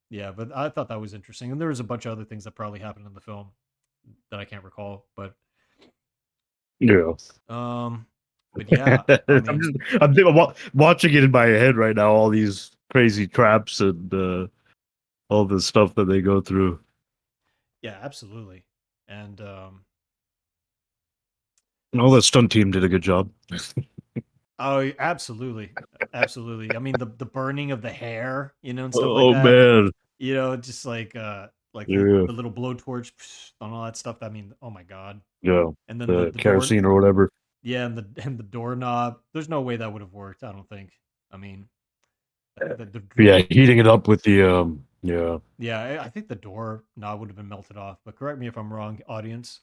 [SPEAKER 1] yeah, but I thought that was interesting, and there was a bunch of other things that probably happened in the film that I can't recall.
[SPEAKER 2] Yeah.
[SPEAKER 1] Um, but yeah, I
[SPEAKER 2] I'm
[SPEAKER 1] mean,
[SPEAKER 2] watching it in my head right now, all these crazy traps and all the stuff that they go through.
[SPEAKER 1] yeah, absolutely, and
[SPEAKER 2] And all that stunt team did a good job.
[SPEAKER 1] oh, absolutely, absolutely. I mean, the burning of the hair, and stuff like
[SPEAKER 2] Oh
[SPEAKER 1] that.
[SPEAKER 2] man.
[SPEAKER 1] Just like
[SPEAKER 2] Yeah.
[SPEAKER 1] the little blowtorch and all that stuff. I mean, oh my god.
[SPEAKER 2] Yeah.
[SPEAKER 1] And then the
[SPEAKER 2] The
[SPEAKER 1] the door,
[SPEAKER 2] kerosene or whatever.
[SPEAKER 1] yeah, and the doorknob. There's no way that would have worked. I don't think. I mean,
[SPEAKER 2] Yeah, heating it up with the yeah.
[SPEAKER 1] yeah, I think the door knob would have been melted off. But correct me if I'm wrong, audience.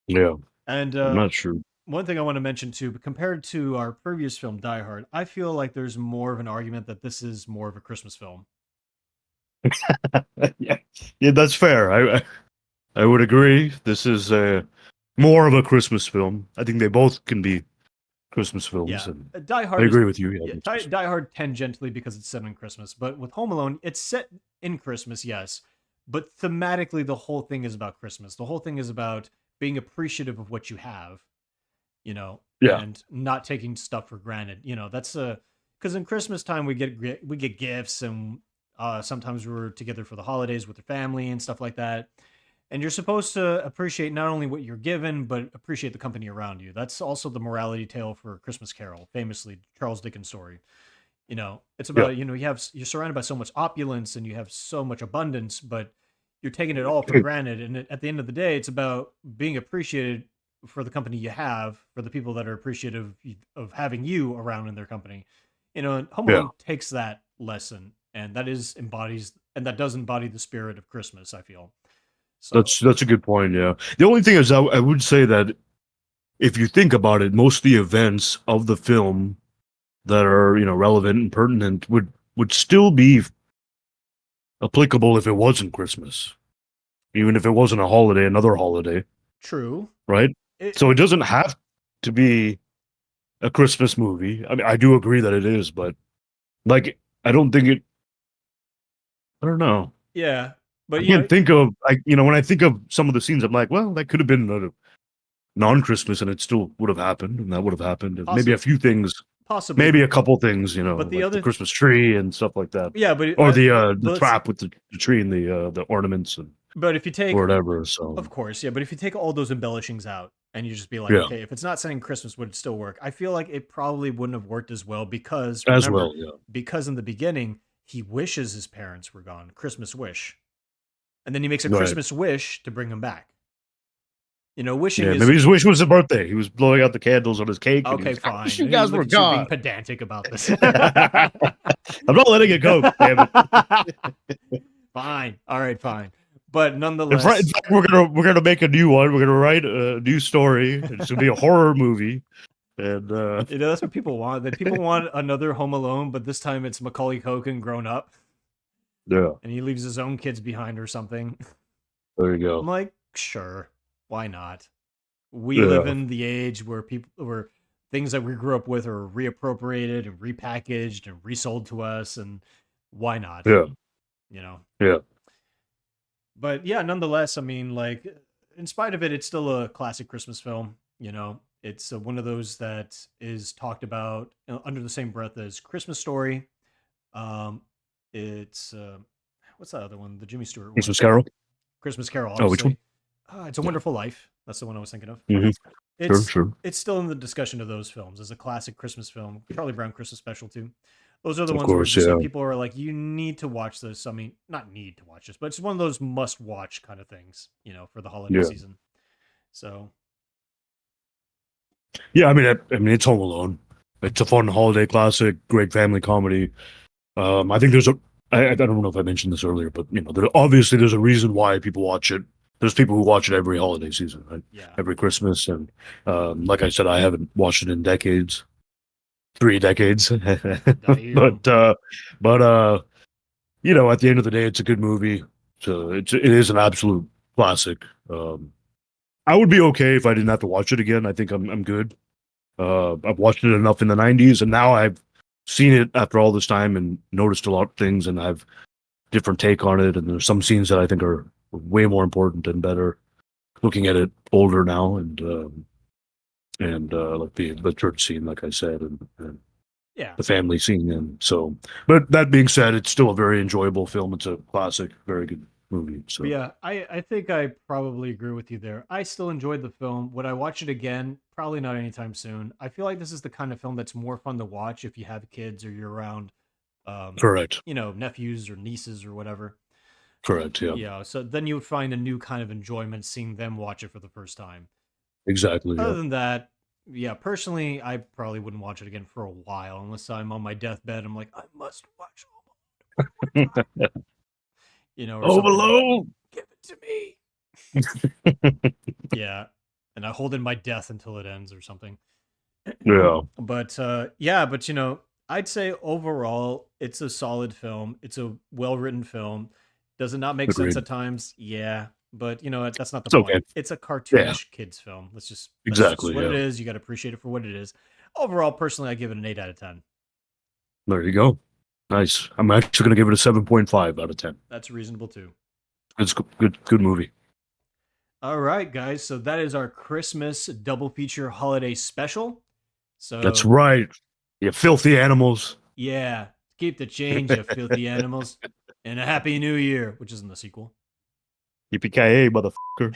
[SPEAKER 2] Yeah.
[SPEAKER 1] And
[SPEAKER 2] I'm not sure.
[SPEAKER 1] one thing I want to mention too, but compared to our previous film, Die Hard, I feel like there's more of an argument that this is more of a Christmas film.
[SPEAKER 2] Yeah. Yeah, that's fair. I would agree. This is more of a Christmas film. I think they both can be Christmas films,
[SPEAKER 1] Yeah,
[SPEAKER 2] and
[SPEAKER 1] Die
[SPEAKER 2] I
[SPEAKER 1] Hard is
[SPEAKER 2] agree with you. Yeah,
[SPEAKER 1] yeah,
[SPEAKER 2] that's
[SPEAKER 1] Die Hard tangentially because it's set in Christmas, but with Home Alone, it's set in Christmas, yes, but thematically the whole thing is about Christmas. The whole thing is about being appreciative of what you have,
[SPEAKER 2] yeah,
[SPEAKER 1] and not taking stuff for granted. That's because in Christmas time we get gifts and sometimes we're together for the holidays with the family and stuff like that. And you're supposed to appreciate not only what you're given, but appreciate the company around you. That's also the morality tale for Christmas Carol, famously Charles Dickens' story. It's
[SPEAKER 2] yeah.
[SPEAKER 1] about you're surrounded by so much opulence and you have so much abundance, but you're taking it all for granted. And at the end of the day, it's about being appreciated for the company you have, for the people that are appreciative of having you around in their company. And Home
[SPEAKER 2] Yeah,
[SPEAKER 1] Alone takes that lesson, and that does embody the spirit of Christmas, I feel. So
[SPEAKER 2] that's a good point. Yeah, the only thing is, I would say that if you think about it, most of the events of the film that are relevant and pertinent would still be applicable if it wasn't Christmas, even if it wasn't a holiday, another holiday,
[SPEAKER 1] true.
[SPEAKER 2] right?
[SPEAKER 1] It
[SPEAKER 2] So it doesn't have to be a Christmas movie. I mean, I do agree that it is, but like, I don't think it. I don't know.
[SPEAKER 1] Yeah,
[SPEAKER 2] I
[SPEAKER 1] but
[SPEAKER 2] can't think of when I think of some of the scenes, I'm like, well, that could have been a non-Christmas, and it still would have happened, and that would have happened, and maybe a
[SPEAKER 1] possibly,
[SPEAKER 2] few things,
[SPEAKER 1] possibly,
[SPEAKER 2] maybe a couple things,
[SPEAKER 1] but the
[SPEAKER 2] like the
[SPEAKER 1] other,
[SPEAKER 2] Christmas tree and stuff like that,
[SPEAKER 1] yeah, but
[SPEAKER 2] or the
[SPEAKER 1] but let's,
[SPEAKER 2] trap with the tree and the ornaments and
[SPEAKER 1] but if you take,
[SPEAKER 2] whatever. So
[SPEAKER 1] of course, yeah, but if you take all those embellishings out and you just be like,
[SPEAKER 2] yeah,
[SPEAKER 1] okay, if it's not saying Christmas, would it still work? I feel like it probably wouldn't have worked as well because
[SPEAKER 2] as
[SPEAKER 1] remember,
[SPEAKER 2] well. Yeah,
[SPEAKER 1] because in the beginning he wishes his parents were gone, Christmas wish, and then he makes a
[SPEAKER 2] right.
[SPEAKER 1] Christmas wish to bring them back. Wishing
[SPEAKER 2] Yeah,
[SPEAKER 1] is
[SPEAKER 2] maybe his wish was his birthday. He was blowing out the candles on his cake, and he
[SPEAKER 1] okay,
[SPEAKER 2] was, "I wish
[SPEAKER 1] fine.
[SPEAKER 2] you guys
[SPEAKER 1] Look
[SPEAKER 2] were
[SPEAKER 1] at you being
[SPEAKER 2] gone."
[SPEAKER 1] pedantic about this.
[SPEAKER 2] I'm not letting it go. Damn it!
[SPEAKER 1] Fine. All right, fine. But
[SPEAKER 2] In
[SPEAKER 1] nonetheless,
[SPEAKER 2] fact, we're gonna make a new one. We're gonna write a new story. It's gonna be a horror movie. And
[SPEAKER 1] That's what people want. That people want another Home Alone, but this time it's Macaulay Culkin grown up,
[SPEAKER 2] yeah,
[SPEAKER 1] and he leaves his own kids behind or something.
[SPEAKER 2] there you
[SPEAKER 1] I'm
[SPEAKER 2] go.
[SPEAKER 1] like, sure, why not? We live
[SPEAKER 2] Yeah,
[SPEAKER 1] in the age where things that we grew up with are reappropriated and repackaged and resold to us, and why not?
[SPEAKER 2] yeah,
[SPEAKER 1] You know.
[SPEAKER 2] yeah.
[SPEAKER 1] But yeah, nonetheless, I mean, like, in spite of it, it's still a classic Christmas film. It's one of those that is talked about under the same breath as Christmas Story. Um, it's what's that other one? The Jimmy Stewart one,
[SPEAKER 2] Christmas Carol.
[SPEAKER 1] Christmas Carol,
[SPEAKER 2] Oh, which one?
[SPEAKER 1] obviously. It's a
[SPEAKER 2] Yeah.
[SPEAKER 1] Wonderful Life. That's the one I was thinking of.
[SPEAKER 2] Hmm. Sure,
[SPEAKER 1] It's
[SPEAKER 2] sure.
[SPEAKER 1] it's still in the discussion of those films as a classic Christmas film. Charlie Brown Christmas Special too. Those are the
[SPEAKER 2] Of
[SPEAKER 1] ones where
[SPEAKER 2] course,
[SPEAKER 1] just
[SPEAKER 2] yeah,
[SPEAKER 1] people are like, you need to watch this. I mean, not need to watch this, but it's one of those must watch kind of things, for the holiday
[SPEAKER 2] yeah,
[SPEAKER 1] season. So
[SPEAKER 2] yeah. I mean, it's Home Alone. It's a fun holiday classic, great family comedy. I think I don't know if I mentioned this earlier, but obviously there's a reason why people watch it. There's people who watch it every holiday season, right?
[SPEAKER 1] yeah,
[SPEAKER 2] Every Christmas, and like I said, I haven't watched it in decades, 3 decades.
[SPEAKER 1] damn.
[SPEAKER 2] but uh, but at the end of the day, it's a good movie. So it is an absolute classic. I would be okay if I didn't have to watch it again. I think I'm good. I've watched it enough in the '90s, and now I've seen it after all this time and noticed a lot of things, and I've different take on it. And there's some scenes that I think are way more important and better. Looking at it older now, and like the church scene, like I said, and
[SPEAKER 1] Yeah.
[SPEAKER 2] the family scene, and so. But that being said, it's still a very enjoyable film. It's a classic, very good movie.
[SPEAKER 1] But
[SPEAKER 2] So
[SPEAKER 1] yeah, I think I probably agree with you there. I still enjoyed the film. Would I watch it again? Probably not anytime soon. I feel like this is the kind of film that's more fun to watch if you have kids or you're around um,
[SPEAKER 2] correct,
[SPEAKER 1] nephews or nieces or whatever.
[SPEAKER 2] correct, yeah,
[SPEAKER 1] Yeah, so then you would find a new kind of enjoyment seeing them watch it for the first time.
[SPEAKER 2] exactly,
[SPEAKER 1] Other
[SPEAKER 2] yeah.
[SPEAKER 1] than that, yeah, personally, I probably wouldn't watch it again for a while unless I'm on my deathbed. I'm like, I must watch Home Alone one more time, or
[SPEAKER 2] Home
[SPEAKER 1] something.
[SPEAKER 2] Alone.
[SPEAKER 1] Give it to me. Yeah, and I hold in my death until it ends or something.
[SPEAKER 2] Yeah,
[SPEAKER 1] but I'd say overall it's a solid film. It's a well-written film. Does it not make sense
[SPEAKER 2] agreed.
[SPEAKER 1] at times? Yeah, but that's not the
[SPEAKER 2] It's okay.
[SPEAKER 1] point. It's a
[SPEAKER 2] Yeah,
[SPEAKER 1] cartoonish kids film. That's just
[SPEAKER 2] exactly.
[SPEAKER 1] what it
[SPEAKER 2] Yeah.
[SPEAKER 1] is. You got to appreciate it for what it is. Overall, personally, I give it an 8 out of 10.
[SPEAKER 2] There you go. Nice. I'm actually going to give it a 7.5 out of 10.
[SPEAKER 1] That's reasonable too.
[SPEAKER 2] It's good movie.
[SPEAKER 1] All right, guys. So that is our Christmas double feature holiday special.
[SPEAKER 2] That's
[SPEAKER 1] So
[SPEAKER 2] right. You filthy animals.
[SPEAKER 1] yeah, keep the change, you filthy animals, and a happy new year, which isn't the sequel.
[SPEAKER 2] Yippee-ki-yay, motherfucker.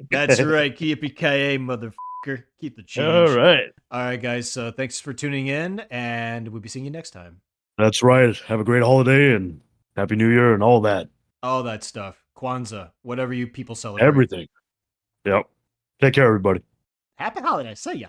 [SPEAKER 1] That's right. Yippee-ki-yay, motherfucker. Keep the
[SPEAKER 2] All
[SPEAKER 1] change.
[SPEAKER 2] right.
[SPEAKER 1] All right, guys. So thanks for tuning in, and we'll be seeing you next time.
[SPEAKER 2] That's right. Have a great holiday and Happy New Year and all that.
[SPEAKER 1] All that stuff. Kwanzaa, whatever you people celebrate.
[SPEAKER 2] Everything. Yep. Take care, everybody.
[SPEAKER 1] Happy holidays. See ya.